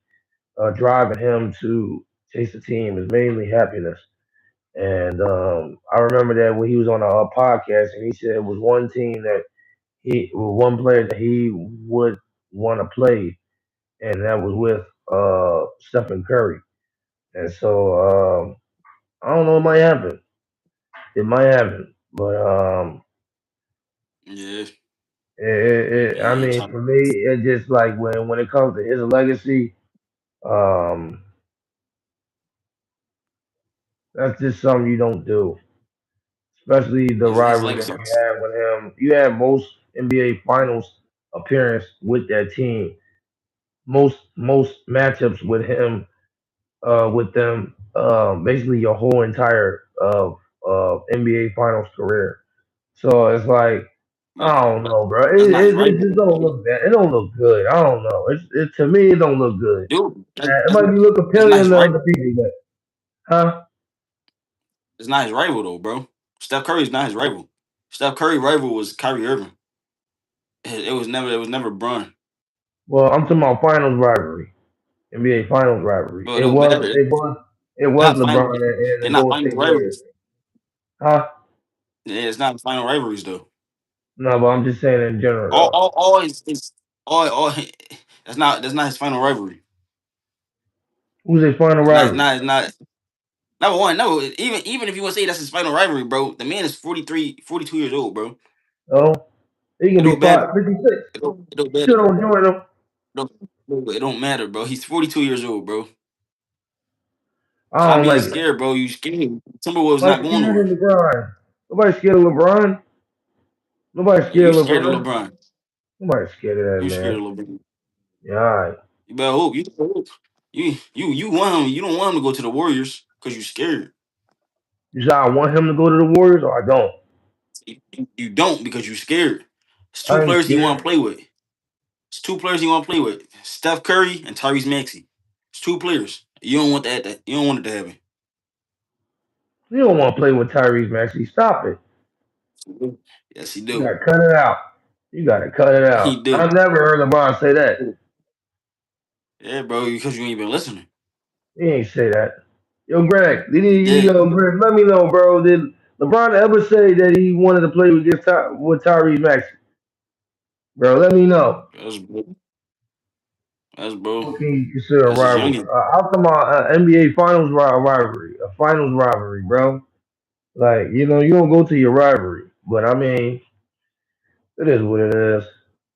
driving him to chase the team. It's mainly happiness. And I remember that when he was on a podcast, and he said it was one team that one player that he would want to play, and that was with Stephen Curry. And so I don't know. It might happen. It might happen. But Yeah, I yeah. mean, for me, it just like when it comes to his legacy, um, that's just something you don't do. Especially the His rivalry that legacy. you have with him. You have most NBA Finals appearance with that team. Most matchups with him, with them, basically your whole entire NBA Finals career. So it's like. But I don't know, bro. that's not his It rival, just don't look bad. It don't look good. I don't know. To me, it don't look good. dude. It might be look That's not his appealing to rival. other people, but huh? It's not his rival though, bro. Steph Curry's not his rival. Steph Curry rival was Kyrie Irving. It was never Bron. Well, I'm talking about finals rivalry, NBA finals rivalry. Bro, it don't matter. It was Not final. LeBron and They're the not Golden final State Warriors. rivalries. Huh? Yeah, it's not final rivalries though. No, but I'm just saying in general though. All is all. That's not his final rivalry. Who's his final rivalry? It's not. Number one, no. Even if you want to say that's his final rivalry, bro, the man is 42 years old, bro. Oh, he It can be don't matter. 56. It don't matter. Shit on Jordan. It don't matter, bro. He's 42 years old, bro. I Stop don't being like it. scared, bro. You scared. Timberwolves not Nobody's going scared nowhere. of LeBron. Nobody's scared of LeBron. Nobody's You scared of scared of LeBron. LeBron. Nobody's scared of that You scared man. of LeBron. Yeah, all right. You better hope. You better hope. You want him. You don't want him to go to the Warriors because you scared. You say I want him to go to the Warriors or I don't. You don't because you scared. It's two I ain't players he want to scared. play with. It's two players he want to play with. Steph Curry and Tyrese Maxey. It's two players. You don't want that. You don't want it to happen. You don't want to play with Tyrese Maxey. Stop it. Yes, he You do. gotta cut it out. You gotta cut it out. He do. I've never heard LeBron say that. Yeah, bro. Because you ain't been listening. He ain't say that. Yo, Greg, He did. Greg, let me know, bro. Did LeBron ever say that he wanted to play with Tyrese Maxey? Bro, let me know. That's bro. That's bro. What can you consider a That's his rivalry? youngest. I'm talking about NBA Finals rivalry, a Finals rivalry, bro. Like, you don't go to your rivalry, but I mean, it is what it is.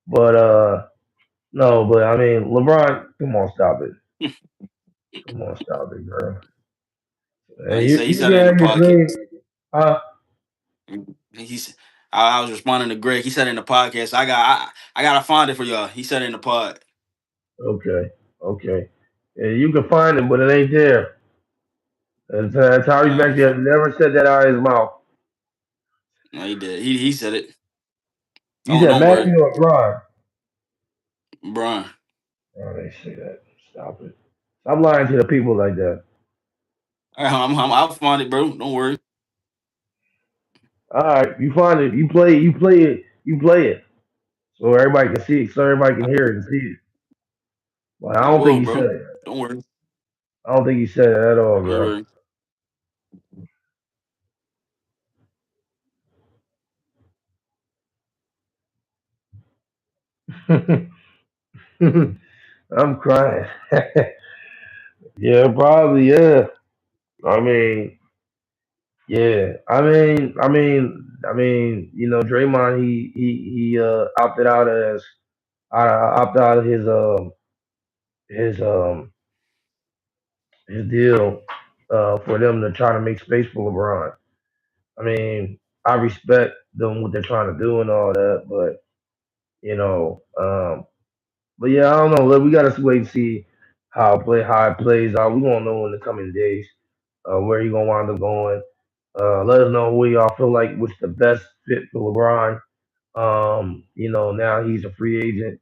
But no, but I mean, LeBron, come on, stop it. Come on, stop it, bro. And He you said it can in the have your podcast. dream. Uh, He's. I was responding to Greg. He said it in the podcast. I gotta find it for y'all. He said it in the pod. okay, okay. Yeah, you can find it, but it ain't there. And Tyrese Uh, Maxey has never said that out of his mouth. no, he did. He said it. You said Don't worry, Maxey or LeBron? Brian. Oh, they say that. Stop it. Stop lying to the people like that. I'll find it, bro. Don't worry. All right, you find it. You play it, so everybody can see it, so everybody can hear it and see it. But I I don't think will, he said bro. it. Don't worry. I don't think he said it at all, Don't bro. worry. I'm crying. Yeah, probably. Yeah. I mean, yeah. Draymond, he opted out of his his deal for them to try to make space for LeBron. I mean, I respect them what they're trying to do and all that, but you know, but yeah, I don't know. We gotta wait and see how it plays out. We gonna know in the coming days where he gonna wind up going. Let us know where y'all feel like what's the best fit for LeBron. Now he's a free agent,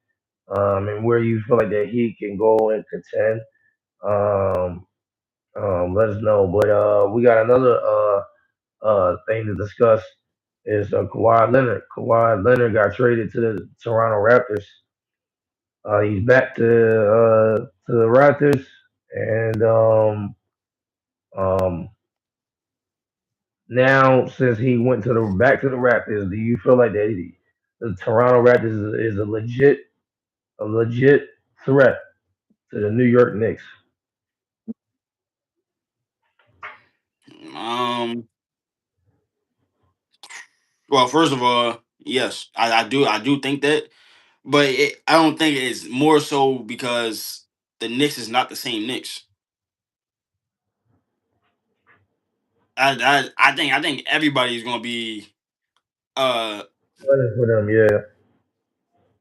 and where you feel like that he can go and contend. Um, Let us know. But we got another thing to discuss is Kawhi Leonard. Kawhi Leonard got traded to the Toronto Raptors. He's back to the Raptors, and um, now since he went to the back to the Raptors, do you feel like the Toronto Raptors is a legit threat to the New York Knicks? Um. Well, first of all, yes, I do think that, but I don't think it's more so because the Knicks is not the same Knicks. I think everybody's gonna be uh Playing for them, yeah.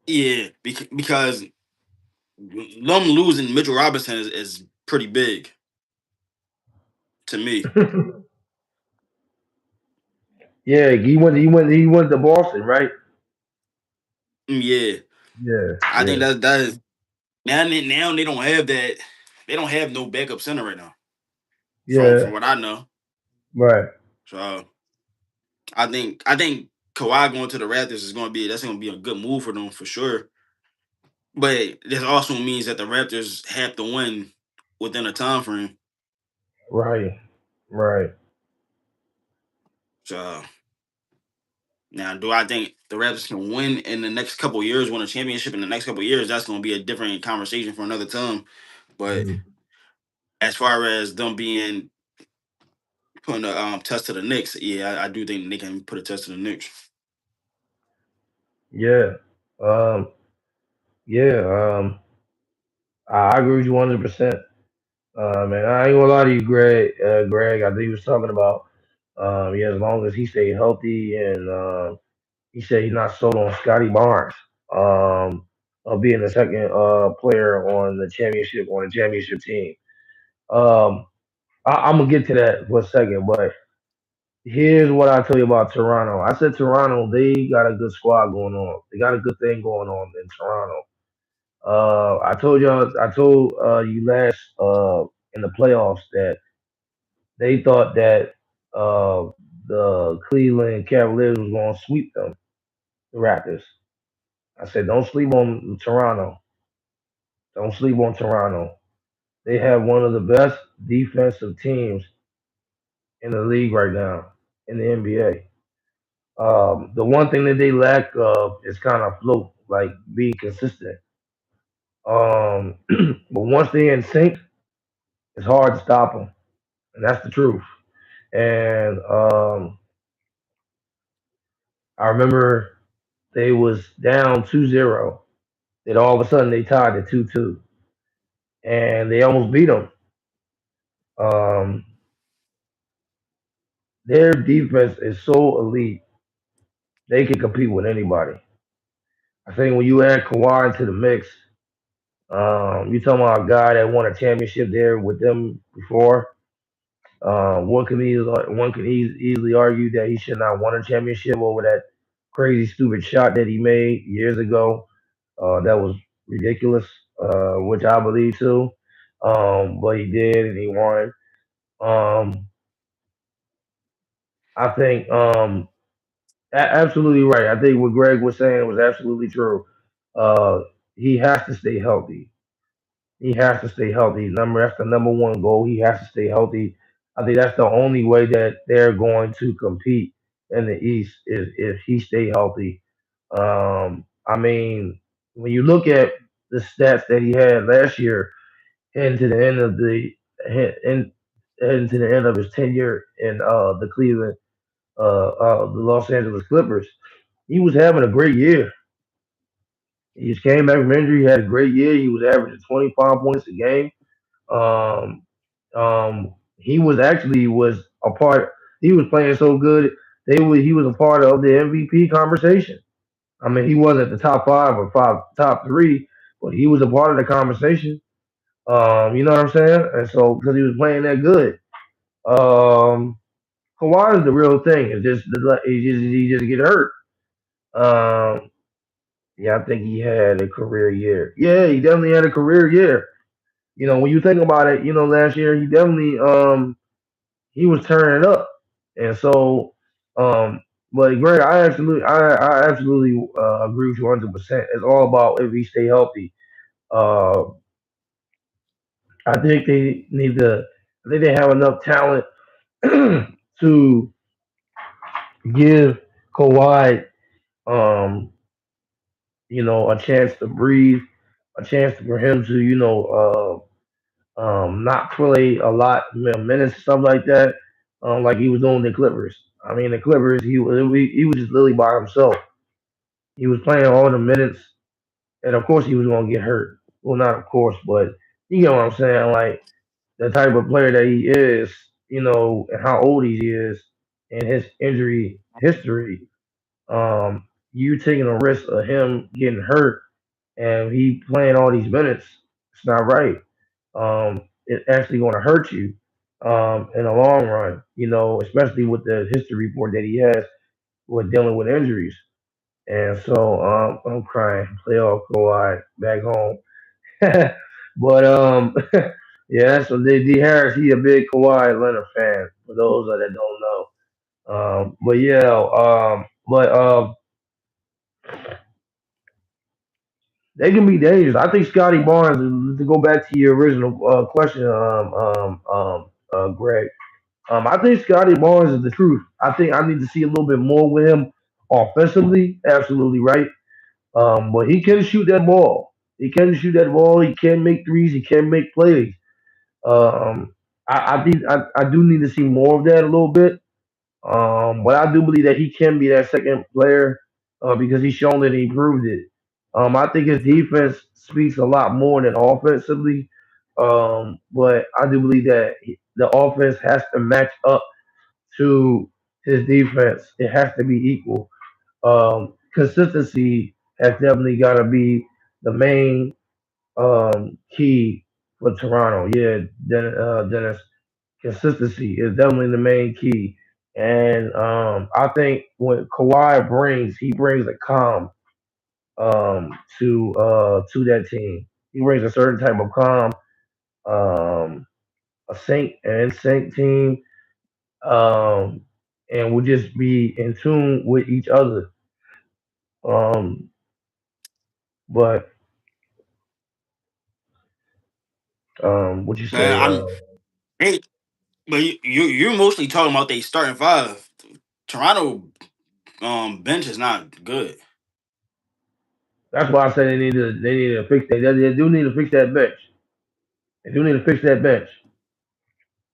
yeah because them losing Mitchell Robinson is pretty big to me. Yeah, he went to Boston, right? Yeah, Yeah, I think yeah, that is now they don't have that. They don't have no backup center right now. From yeah. what I know, Right, so I think Kawhi going to the Raptors is going to be that's going to be a good move for them for sure. But this also means that the Raptors have to win within a time frame. right, right. So now, do I think the Raptors can win in the next couple of years, win a championship in the next couple of years? That's going to be a different conversation for another time. But Mhm. as far as them being putting a test to the Knicks, yeah, I do think they can put a test to the Knicks. Yeah, um, yeah. I agree with you 100%. And I ain't gonna lie to you, Greg. Greg, I think he was talking about, yeah, as long as he stayed healthy, and he said he's not sold on Scotty Barnes, of being the second player on the championship team. Um, I'm gonna get to that for a second, but here's what I tell you about Toronto. I said Toronto, they got a good squad going on. They got a good thing going on in Toronto. I told you last in the playoffs that they thought that uh, the Cleveland Cavaliers was going to sweep them, the Raptors. I said, don't sleep on Toronto. Don't sleep on Toronto. They have one of the best defensive teams in the league right now in the NBA. The one thing that they lack of is kind of float, like being consistent. But once they're in sync, it's hard to stop them, and that's the truth. And I remember they was down 2-0. Then all of a sudden they tied at 2-2, and they almost beat them. Um, their defense is so elite; they can compete with anybody. I think when you add Kawhi into the mix, you talking about a guy that won a championship there with them before. One can easily argue that he should not won a championship over that crazy stupid shot that he made years ago. That was ridiculous, which I believe too. But he did and he won. Um, I think absolutely right. I think what Greg was saying was absolutely true. Uh, he has to stay healthy. He has to stay healthy. That's the number one goal. He has to stay healthy. I think that's the only way that they're going to compete in the East is if he stay healthy. I mean, when you look at the stats that he had last year, heading to the end of the in, heading to the end of his tenure in the Los Angeles Clippers, he was having a great year. He just came back from injury, had a great year. He was averaging 25 points a game. Um, he was actually was a part. He was playing so good. He was a part of the MVP conversation. I mean, he wasn't the top five or top three, but he was a part of the conversation. You know what I'm saying? And so because he was playing that good, um, Kawhi is the real thing. It's just he just get hurt. Um, yeah, I think he had a career year. Yeah, he definitely had a career year. When you think about it, last year he definitely he was turning up, and so um, but Greg, I absolutely agree with you 100%. It's all about if he stay healthy. Uh, I think they need to. I think they have enough talent to give Kawhi, um, a chance to breathe, a chance for him to, not play a lot minutes, stuff like that, like he was doing the Clippers. I mean, the Clippers, he was just literally by himself. He was playing all the minutes, and of course he was going to get hurt. Well, not of course, but you know what I'm saying. Like the type of player that he is, and how old he is, and his injury history. You taking a risk of him getting hurt and he playing all these minutes. It's not right. It's actually going to hurt you in the long run. Especially with the history report that he has with dealing with injuries. And so I'm crying. Playoff Kawhi back home. But yeah, so D Harris, he a big Kawhi Leonard fan. For those that don't know. But yeah, but they can be dangerous. I think Scotty Barnes. To go back to your original question, Greg. I think Scotty Barnes is the truth. I think I need to see a little bit more with him offensively. Absolutely right. But he can shoot that ball. He can shoot that ball. He can make threes. He can make plays. Um, I do need to see more of that a little bit. But I do believe that he can be that second player because he's shown that he proved it. I think his defense speaks a lot more than offensively. But I do believe that the offense has to match up to his defense. It has to be equal. Consistency has definitely got to be the main key for Toronto. Yeah, Dennis, consistency is definitely the main key. And I think what Kawhi brings, he brings a calm to that team. He brings a certain type of calm, a sync and sync team, um, and will just be in tune with each other. Um, but what you say? I'm hey, but you're mostly talking about they starting five. Toronto bench is not good. That's why I say they need to fix that. They do need to fix that bench. They do need to fix that bench.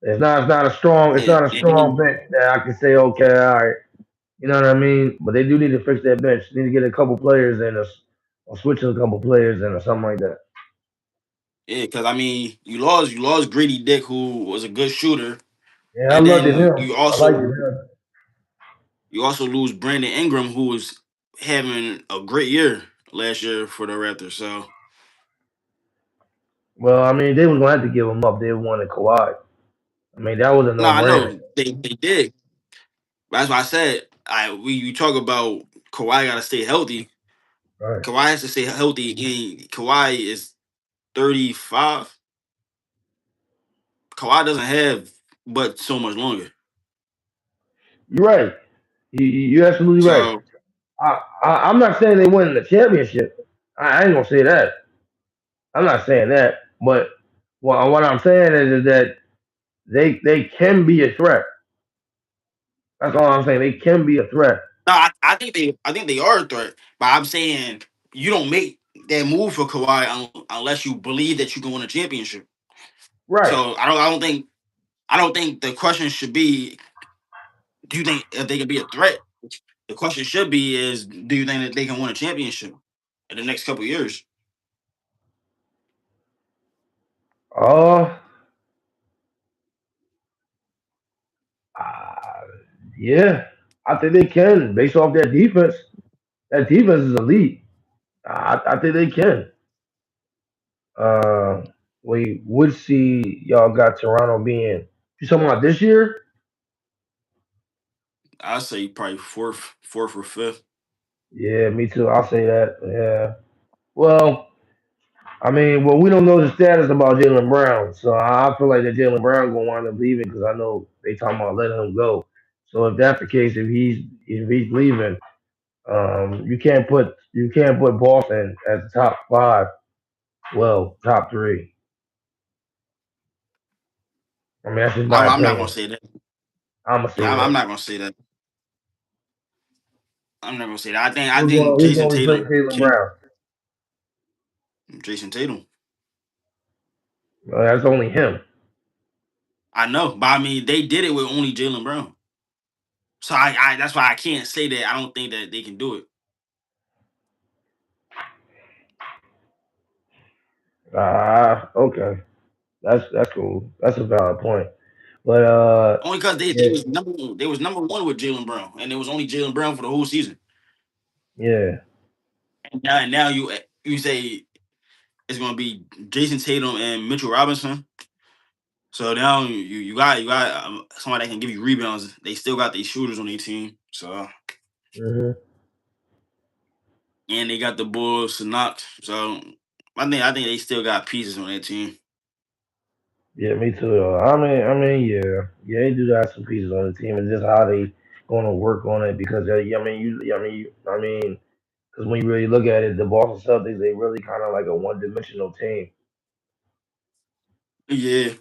It's Yeah, not a strong bench that I can say okay, all right. You know what I mean? But they do need to fix that bench. They need to get a couple players in us, or switch a couple players in or something like that. yeah, because I mean, you lost Greedy Dick, who was a good shooter, Yeah, I and loved it then him. I liked it him. you also lose Brandon Ingram, who was having a great year last year for the Raptors. So Well, I mean, they was gonna have to give him up. They wanted Kawhi. I mean, that was a no, no I brainer. know they did. That's why I said you talk about Kawhi got to stay healthy. Right. Kawhi has to stay healthy. And Kawhi is 35. Kawhi doesn't have but so much longer. You're right. You're absolutely right. So I'm not saying they win the championship. I ain't gonna say that. I'm not saying that. But what I'm saying is that they can be a threat. That's all I'm saying. They can be a threat. no, I think they are a threat. But I'm saying you don't make that move for Kawhi unless you believe that you can win a championship. Right. So I don't think the question should be, do you think if they can be a threat? The question should be is, do you think that they can win a championship in the next couple of years? Uh, uh yeah. I think they can based off that defense. That defense is elite. I think they can. Uh, we would see y'all got Toronto being. You talking about this year? I'd say probably fourth or fifth. Yeah, me too. I'll say that. Yeah. Well, I mean, well, we don't know the status about Jalen Brown, so I feel like that Jalen Brown gonna wind up leaving because I know they talking about letting him go. So if that's the case, if he's leaving, you can't put Boston as the top five. Well, top three. I mean, that's just my I'm not gonna opinion. say that. I'm gonna say Yeah, I'm that. not gonna say that. I'm not gonna say that. I think I Who's think gonna who's Jason gonna replace Tatum Jalen can. Brown? Jason Tatum. That's only him. I know, but I mean they did it with only Jalen Brown. So I that's why I can't say that I don't think that they can do it. Okay. That's cool. That's a valid point. But Only because they yeah, was number 1 with Jalen Brown, and it was only Jalen Brown for the whole season. yeah. And now you say it's gonna be Jason Tatum and Mitchell Robinson. So now you got somebody that can give you rebounds. They still got these shooters on their team. So hmm and they got the Bulls to knock. So I think they still got pieces on that team. Yeah, me too. Yeah, they do got some pieces on the team, and just how they gonna work on it because because when you really look at it, the Boston Celtics they really kind of like a one-dimensional team. Yeah,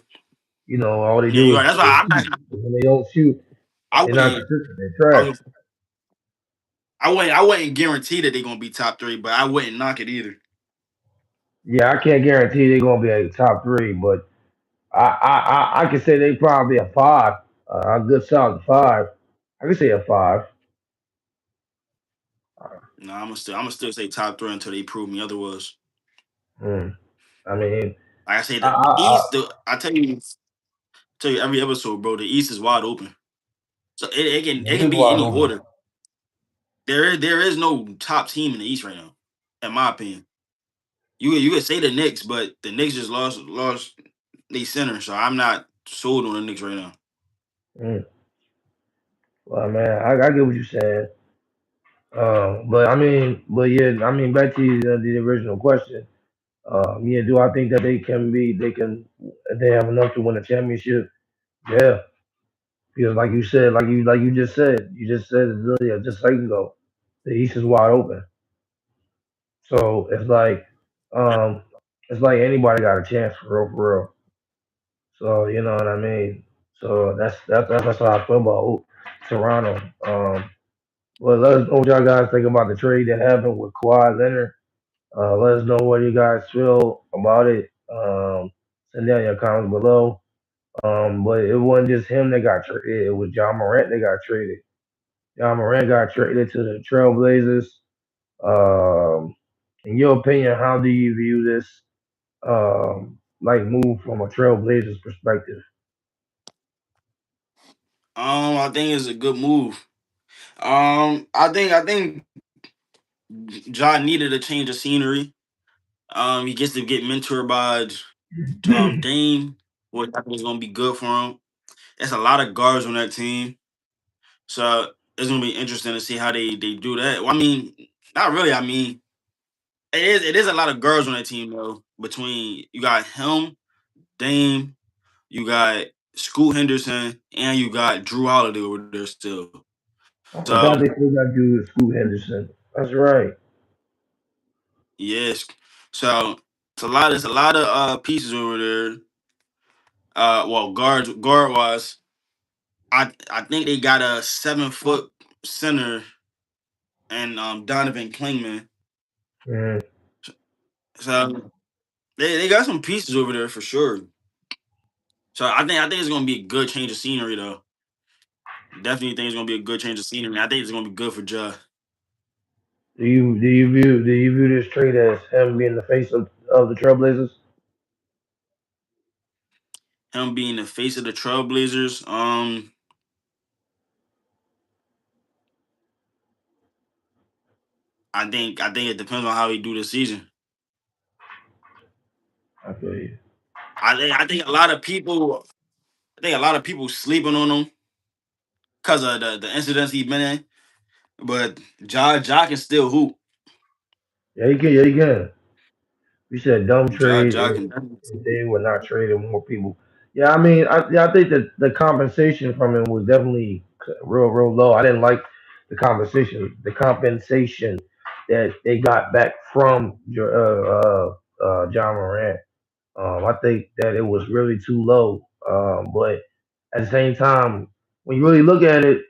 All they yeah, do you're is right. That's they why I'm not. shoot. When they don't shoot, I they're not wouldn't. consistent. They're I trash. was. I wouldn't guarantee that they're gonna be top three, but I wouldn't knock it either. Yeah, I can't guarantee they're gonna be a top three, but I can say they probably a five, a good solid five. I can say a five. No, I'm gonna still say top three until they prove me otherwise. Hmm. I mean, Like I say, I, the I, East. I tell you every episode, bro. The East is wide open, so it can it it can is be wide any open. order. There is no top team in the East right now, in my opinion. You could say the Knicks, but the Knicks just lost they center, so I'm not sold on the Knicks right now. Mm. Well, man, I get what you're saying. But yeah, back to the original question. Yeah, do I think that they have enough to win a championship? Yeah, because like you just said it earlier, just a second ago, the East is wide open. So um, it's like anybody got a chance for real. So you know what I mean. So that's how I feel about Toronto. Well, let us know what y'all guys think about the trade that happened with Kawhi Leonard. Let us know what you guys feel about it. Send down your comments below. But it wasn't just him that got traded. It was John Morant that got traded. John Morant got traded to the Trailblazers. Um, in your opinion, how do you view this move from a Trailblazers perspective? I think it's a good move. I think John needed a change of scenery. He gets to get mentored by Dame, which I think is gonna be good for him. There's a lot of guards on that team, so it's gonna be interesting to see how they do that. Well, I mean, not really. I mean, it is a lot of girls on that team though. Between you got him, Dame, you got Scoot Henderson, and you got Drew Holiday over there still. I forgot So they still got dude Scoot Henderson. That's right. yes, so it's a lot of pieces over there. Well, guard wise, I think they got a 7 foot center and Donovan Klingman. Mm. So they got some pieces over there for sure. So I think it's gonna be a good change of scenery though. Definitely think it's gonna be a good change of scenery. I think it's gonna be good for Ja. Do you view this trade as him being the face of the Trailblazers? Him being the face of the Trailblazers. I think it depends on how he do this season. I feel you. I think a lot of people sleeping on him because of the incidents he's been in. But Ja can still hoop. Yeah, he can. Yeah, he can. You said dumb trade Ja can. if they were not trading more people. Yeah, I think that the compensation from him was definitely real low. I didn't like the compensation that they got back from John Morant. I think that it was really too low. But at the same time, when you really look at it,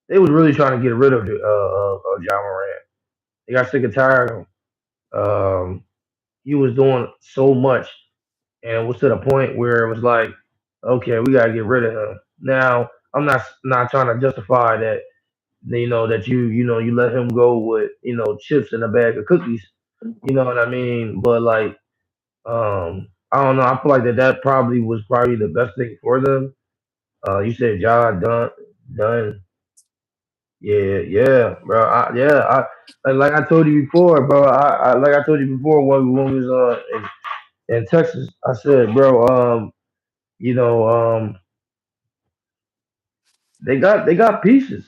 they was really trying to get rid of John Morant. They got sick and tired of him. He was doing so much, and it was to the point where it was like, okay, we gotta get rid of him. Now, I'm not trying to justify that that you let him go with chips in a bag of cookies. You know what I mean? But I don't know. I feel like that probably was probably the best thing for them. You said John done. Yeah, yeah, bro. Like I told you before, bro. Like I told you before when we was in Texas. I said, bro, you know, they got pieces.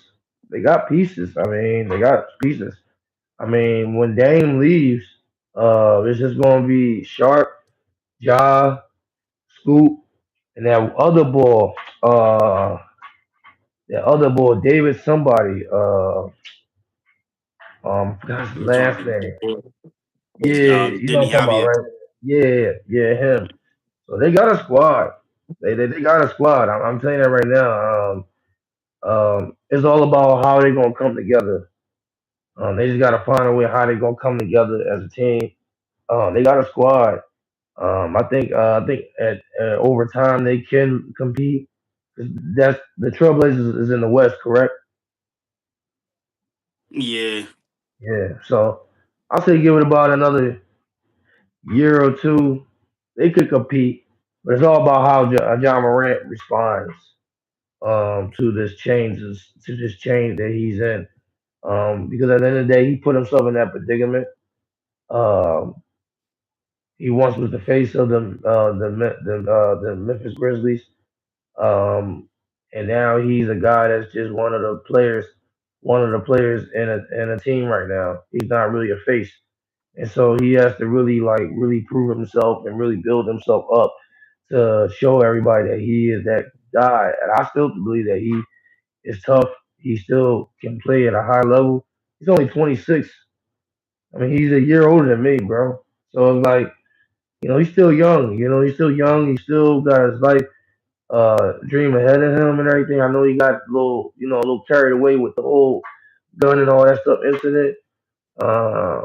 They got pieces. I mean, they got pieces. I mean, when Dame leaves, it's just gonna be Sharp, Ja, Scoop, and that other boy, David somebody. I forgot his You last talking name. Yeah, you know what Denny I'm talking about, Javier? right? Yeah, yeah, him. So they got a squad. They got a squad. I'm telling you that right now. It's all about how they gonna come together. They just gotta find a way how they gonna come together as a team. They got a squad. I think at over time they can compete. That's the Trailblazers is in the West, correct? Yeah, Yeah. So I'll say give it about another year or two. They could compete, but it's all about how John Morant responds to this change that he's in. Because at the end of the day, he put himself in that predicament. Um, he once was the face of the Memphis Grizzlies. Um, and now he's a guy that's just one of the players in a team right now. He's not really a face, and so he has to really prove himself and really build himself up to show everybody that he is that guy. And I still believe that he is tough. He still can play at a high level. He's only 26. I mean, he's a year older than me, bro. So it's like, he's still young. He's still young. He still got his life dream ahead of him and everything. I know he got a little carried away with the whole gun and all that stuff incident. Uh,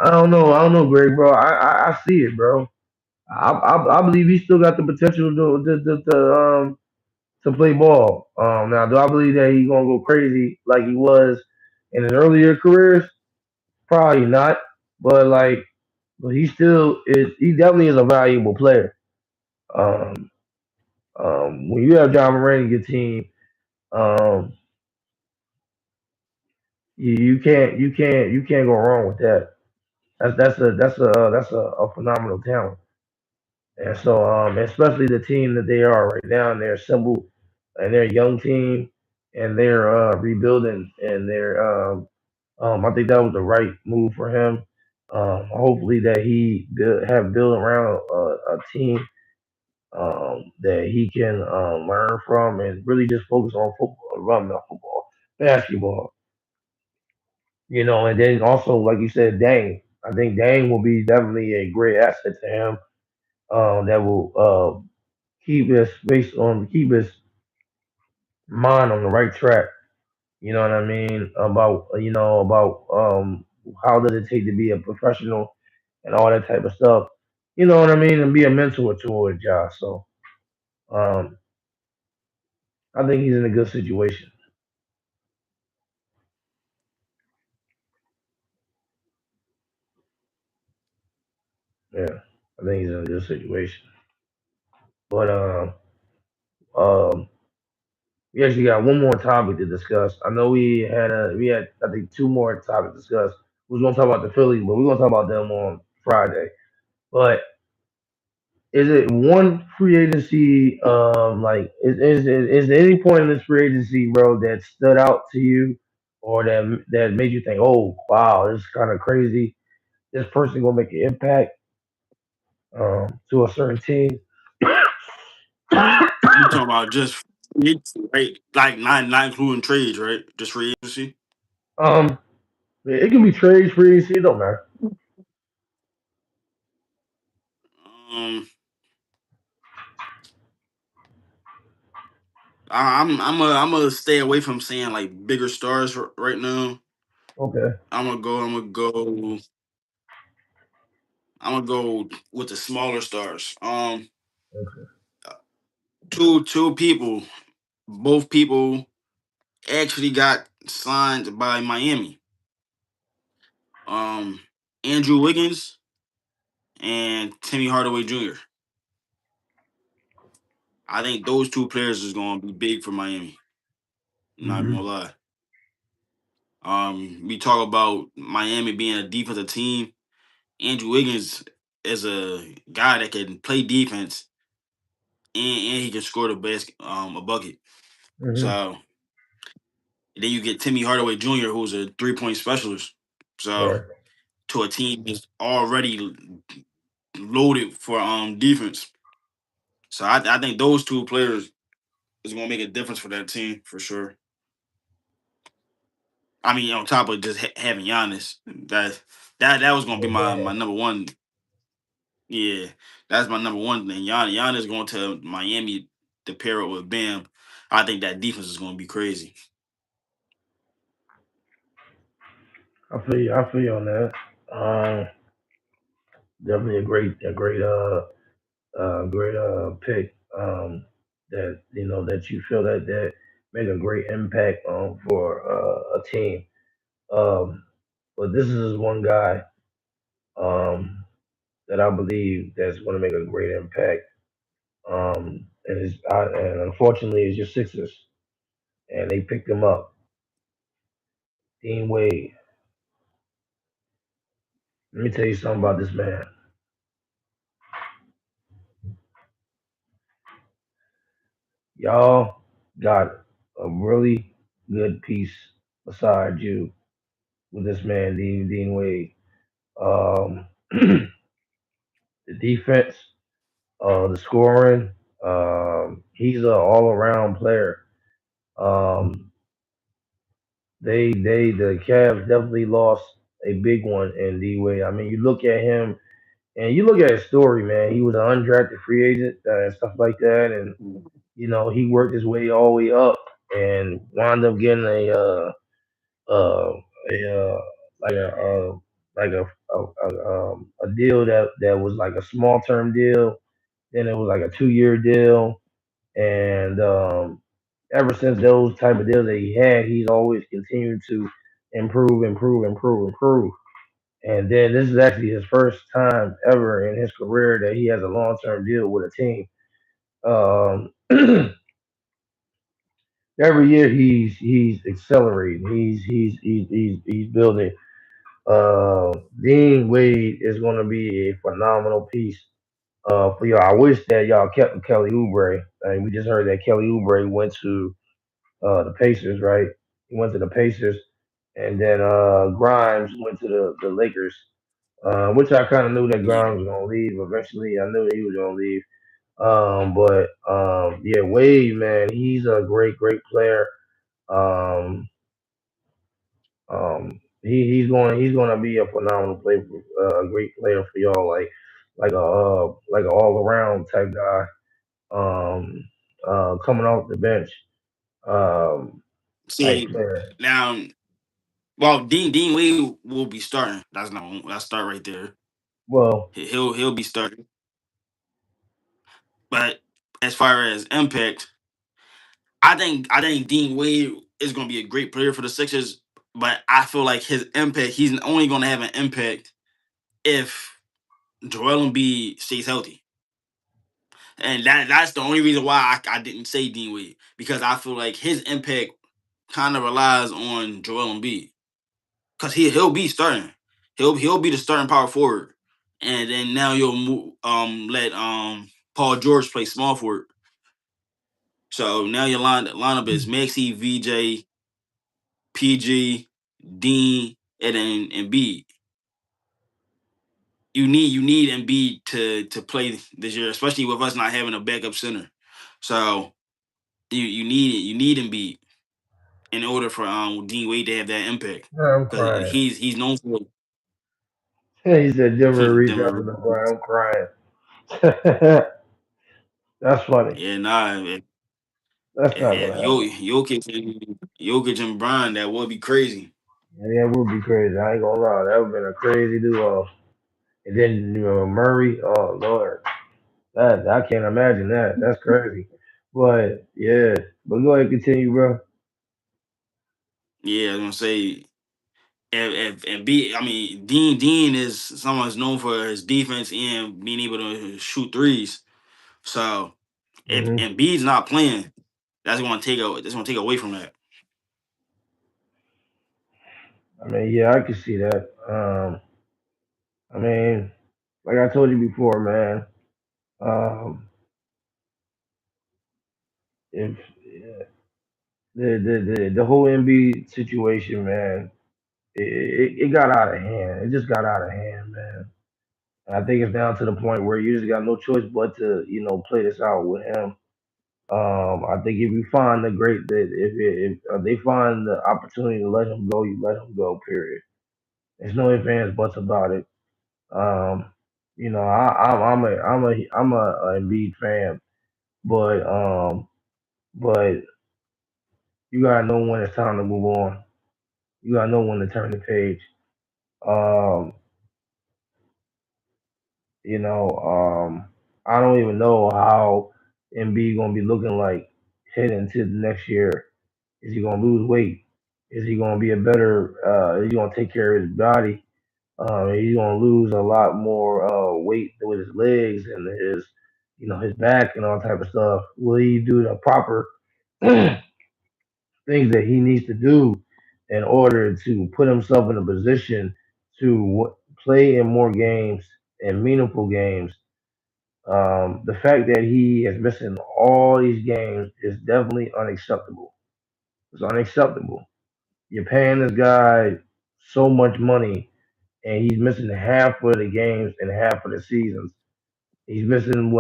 I don't know, Greg, bro. I see it, bro. I believe he still got the potential to play ball. Now, do I believe that he's gonna go crazy like he was in his earlier careers? Probably not. But but he still is. He definitely is a valuable player. Um, when you have John Moran in your team, um, you can't go wrong with that. That's a phenomenal talent. And so, especially the team that they are right now, and they're assembled, and they're a young team, and they're rebuilding, and I think that was the right move for him. Hopefully, that have built around a team that he can learn from, and really just focus on football, not football, basketball. And then also, like you said, Dane. I think Dane will be definitely a great asset to him. That will keep his mind on the right track. You know what I mean? About how does it take to be a professional and all that type of stuff. You know what I mean? And be a mentor toward Josh. So um, I think he's in a good situation. Yeah, I think he's in a good situation. But um, we actually got one more topic to discuss. I know we had I think two more topics to discuss. We was gonna talk about the Phillies, but we're gonna talk about them on Friday. But is it one free agency? Is there any point in this free agency, bro, that stood out to you, or that made you think, oh wow, this is kind of crazy. This person gonna make an impact to a certain team. you talking about just right? Like not including trades, right? Just free agency. um, it can be trades, free agency, it don't matter. Um, I'm gonna stay away from saying like bigger stars right now. Okay, I'm gonna go with the smaller stars. okay. Two people, both people actually got signed by Miami. Um, Andrew Wiggins and Timmy Hardaway Jr. I think those two players is gonna be big for Miami. Not even Hmm. gonna lie. We talk about Miami being a defensive team. Andrew Wiggins is a guy that can play defense and he can score a bucket. Hmm. So then you get Timmy Hardaway Jr., who's a 3-point specialist. So Right. to a team that's already loaded for defense. So I think those two players is going to make a difference for that team for sure. I mean, on top of just having Giannis, that was going to be my number one. Yeah, that's my number one thing. Giannis going to Miami to pair up with Bam. I think that defense is going to be crazy. I feel you. I feel you on that. Um, Definitely a great pick. That that you feel that make a great impact for a team. Um, but this is one guy um that I believe that's going to make a great impact. And unfortunately, it's your Sixers, and they picked him up, Dean Wade. Let me tell you something about this man. Y'all got a really good piece beside you with this man, Dean Wade. Um, the defense, the scoring. He's an all around player. Um, the Cavs definitely lost a big one in D Wade. I mean, you look at him and you look at his story, man. He was an undrafted free agent and stuff like that, and he worked his way all the way up and wound up getting uh, a like a deal that was like a small term deal. Then it was like a 2 year deal, and ever since those type of deals that he had, he's always continued to improve, improve, improve, improve. And then this is actually his first time ever in his career that he has a long term deal with a team. Every year he's accelerating. He's building. Dean Wade is going to be a phenomenal piece for y'all. I wish that y'all kept Kelly Oubre. We just heard that Kelly Oubre went to the Pacers, right? He went to the Pacers, and then Grimes went to the Lakers, which I kind of knew that Yeah. Grimes was going to leave eventually. I knew he was going to leave. But yeah, Wade, man, he's a great player. Um, he's going to be a phenomenal player, a great player for y'all, like an all around type guy. Um, Coming off the bench, um, type See player. now, well, Dean Wade will be starting. That's start right there. Well, He'll be starting. But as far as impact, I think Dean Wade is going to be a great player for the Sixers. But I feel like his impact, he's only going to have an impact if Joel Embiid stays healthy. And that's the only reason why I didn't say Dean Wade, because I feel like his impact kind of relies on Joel Embiid, because he'll be starting. He'll be the starting power forward, and then now you'll let Paul George play small forward. So now your lineup is Maxi, VJ, PG, Dean, and then Embiid. You need Embiid to play this year, especially with us not having a backup center. So you need Embiid in order for Dean Wade to have that impact, I'm because crying. he's known for He said Denver reached out Denver. to the ground. I'm crying. That's funny. Yeah, nah. That's not If gonna happen. Jokic and Brian, that would be crazy. Yeah, that would be crazy. I ain't gonna lie. That would have been a crazy duo. And then Murray. Oh Lord, that I can't imagine that. That's crazy. But yeah, but go ahead, continue, bro. Yeah, I was gonna say if B, I mean Dean is someone who's known for his defense and being able to shoot threes. So if Hmm. Embiid's not playing, that's gonna take away from that. I mean, yeah, I can see that. I mean, like I told you before, man. Um, if yeah, the whole NB situation, man. it got out of hand. It just got out of hand, man. And I think it's down to the point where you just got no choice but to, play this out with him. I think if you find the great that if they find the opportunity to let him go, you let him go. Period. There's no ifs ands buts about it. Um, I'm a Embiid fan, but you gotta know when it's time to move on. You gotta know when to turn the page. Um, you know, I don't even know how Embiid gonna be looking like heading into the next year. Is he gonna lose weight? Is he gonna be a better? Is he gonna take care of his body? He's gonna lose a lot more weight with his legs and his back and all type of stuff. Will he do the proper things that he needs to do in order to put himself in a position to play in more games and meaningful games? The fact that he is missing all these games is definitely unacceptable. It's unacceptable. You're paying this guy so much money, and he's missing half of the games and half of the seasons. He's missing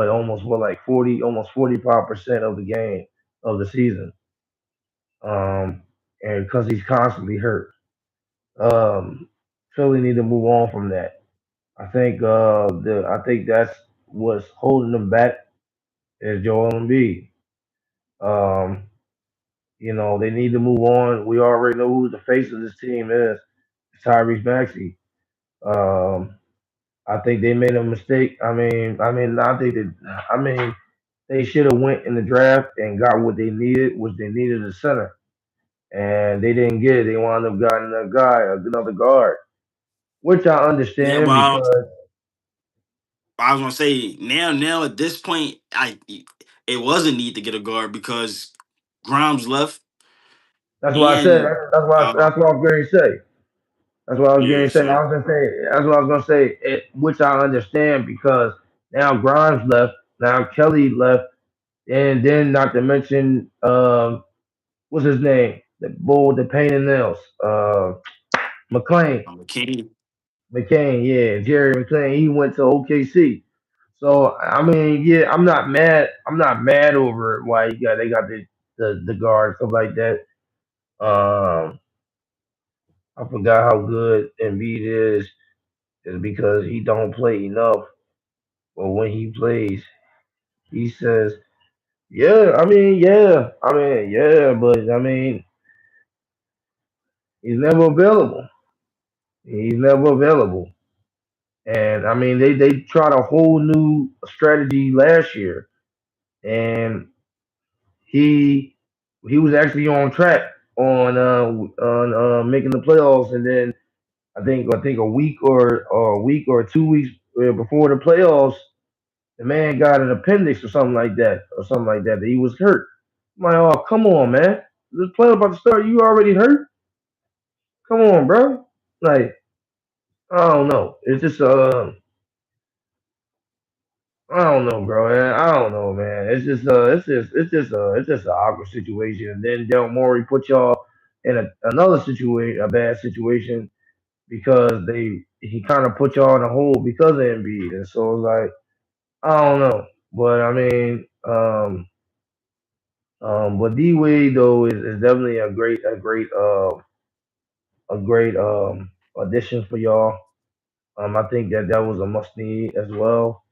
like 40, almost 45% of the game of the season, and because he's constantly hurt. Um, Philly need to move on from that. I think that's what's holding them back is Joel Embiid. Um, they need to move on. We already know who the face of this team is. It's Tyrese Maxey. Um, I think they made a mistake. I think that. I mean, they should have went in the draft and got what they needed, which they needed a center, and they didn't get it. They wound up getting another guard, which I Yeah, understand well, because I was gonna say now at this point, it wasn't need to get a guard because Grimes left, that's what I said. and That's what I was going to say. That's what I was going yeah, to say. so I was going to say that's what I was going to say, which I understand because now Grimes left, now Kelly left, and then not to mention what's his name, the bull with the pain in nails, McLean. King. McCain, yeah, Jerry McClain, he went to OKC. So I mean, yeah, I'm not mad. I'm not mad over it. Why they got the guard stuff like that. Um, I forgot how good Embiid is because he don't play enough. But when he plays, he says, "Yeah, but he's never available. He's never available." And they tried a whole new strategy last year, and he he was actually on track on making the playoffs, and then I think a week or 2 weeks before the playoffs, the man got an appendix or something like that, that he was hurt. I'm like, oh come on, man, this play about to start. You already hurt? Come on, bro. Like I don't know. It's just I don't know, bro. Man. I don't know, man. It's just an awkward situation. And then Del Morey put y'all in another situation, a bad situation, because he kind of put y'all in a hole because of Embiid. And so it's like I don't know, but but D Wade though is definitely a great addition for y'all. I think that was a must need as well.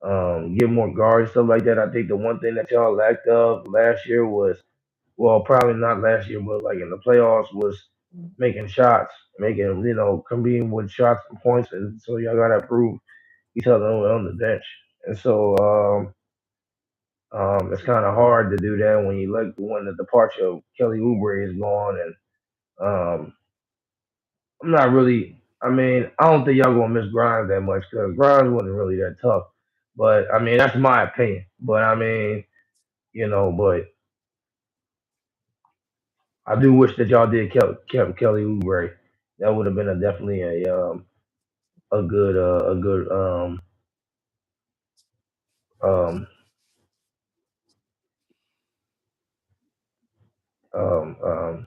Um, get more guards, stuff like that. I think the one thing that y'all lacked of last year was, well, probably not last year, but like in the playoffs, was making shots, competing with shots and points, and so y'all gotta improve each other on the bench. And so it's kind of hard to do that when the departure of Kelly Oubre is gone, and um, I'm not really. I don't think y'all gonna miss Grimes that much because Grimes wasn't really that tough. But that's my opinion. But but I do wish that y'all did kept Kelly Oubre. That would have been definitely a good um um um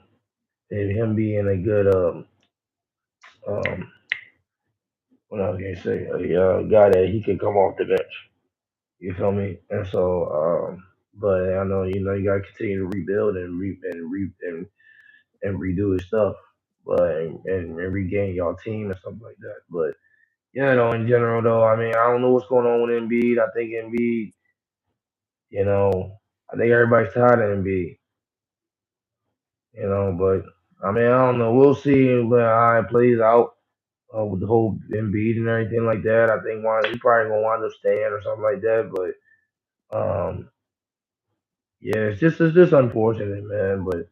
and him being a good um what I was gonna say a guy that he could come off the bench. You feel me? And so but I know you gotta continue to rebuild and redo his stuff, but and regain y'all team and stuff like that. But yeah, though in general though, I mean I don't know what's going on with Embiid. I think Embiid, you know, I think everybody's tired of Embiid, but I mean I don't know. We'll see how it plays out with the whole Embiid and everything like that. I think he probably gonna wind up staying or something like that. But yeah, it's just unfortunate, man. But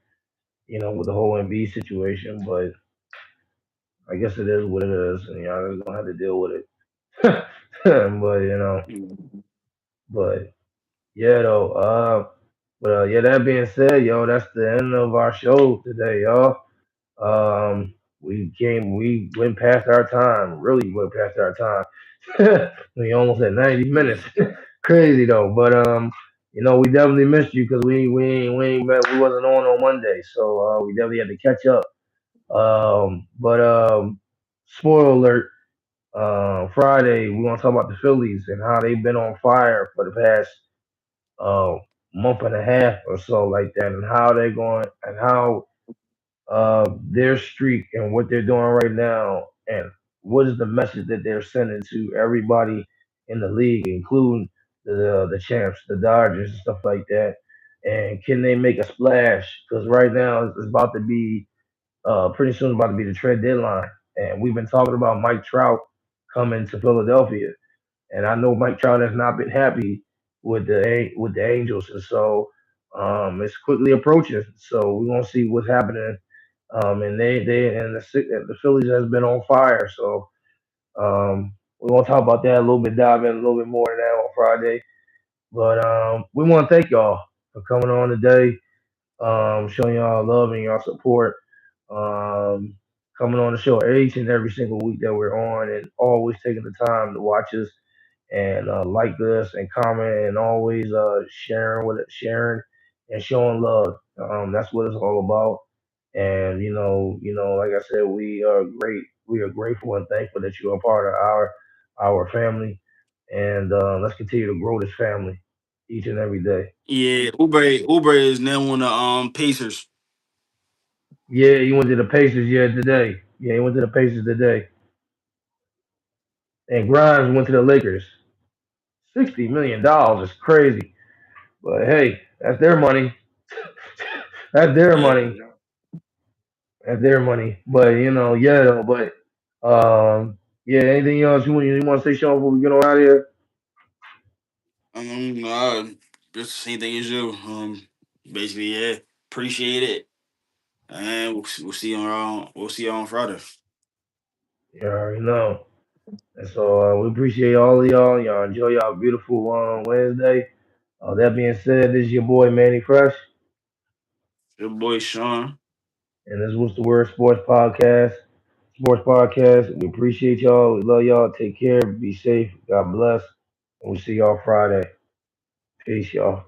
with the whole Embiid situation, but I guess it is what it is, and y'all just gonna have to deal with it. but Mhm. but yeah, though. Yeah. That being said, yo, that's the end of our show today, y'all. We went past our time, really went past our time. We almost at 90 minutes. Crazy though, but we definitely missed you because we wasn't on Monday, so we definitely had to catch up. But spoiler alert, Friday we're gonna talk about the Phillies and how they've been on fire for the past uh month and a half or so like that, and how they're going and how their streak and what they're doing right now, and what is the message that they're sending to everybody in the league, including the champs, the Dodgers, and stuff like that. And can they make a splash? Because right now it's about to be pretty soon about to be the trade deadline, and we've been talking about Mike Trout coming to Philadelphia, and I know Mike Trout has not been happy with the Angels, and so it's quickly approaching. So we're gonna see what's happening. And the Phillies has been on fire. So we're gonna talk about that a little bit, dive in a little bit more of that on Friday. But we want to thank y'all for coming on today, showing y'all love and y'all support, um, coming on the show each and every single week that we're on, and always taking the time to watch us and like this and comment and always sharing and showing love. That's what it's all about. And like I said, we are great. We are grateful and thankful that you are part of our family. And let's continue to grow this family each and every day. Yeah, Uber is now on the Pacers. Yeah, he went to the Pacers. Yeah, today. Yeah, he went to the Pacers today. And Grimes went to the Lakers. $60 million is crazy. But hey, that's their money. That's their Yeah. money. That's their money. But yeah, though. But yeah. Anything else you want to say, Sean? Before we get on out of here? Uh, just the same thing as you. Basically, yeah. Appreciate it, and we'll see you on Friday. You already know. And so we appreciate all of y'all. Y'all enjoy y'all beautiful Wednesday. That being said, this is your boy Manny Fresh, Your boy Sean. and this was the Word Sports Podcast. Sports Podcast. We appreciate y'all. We love y'all. Take care. Be safe. God bless. And we'll see y'all Friday. Peace, y'all.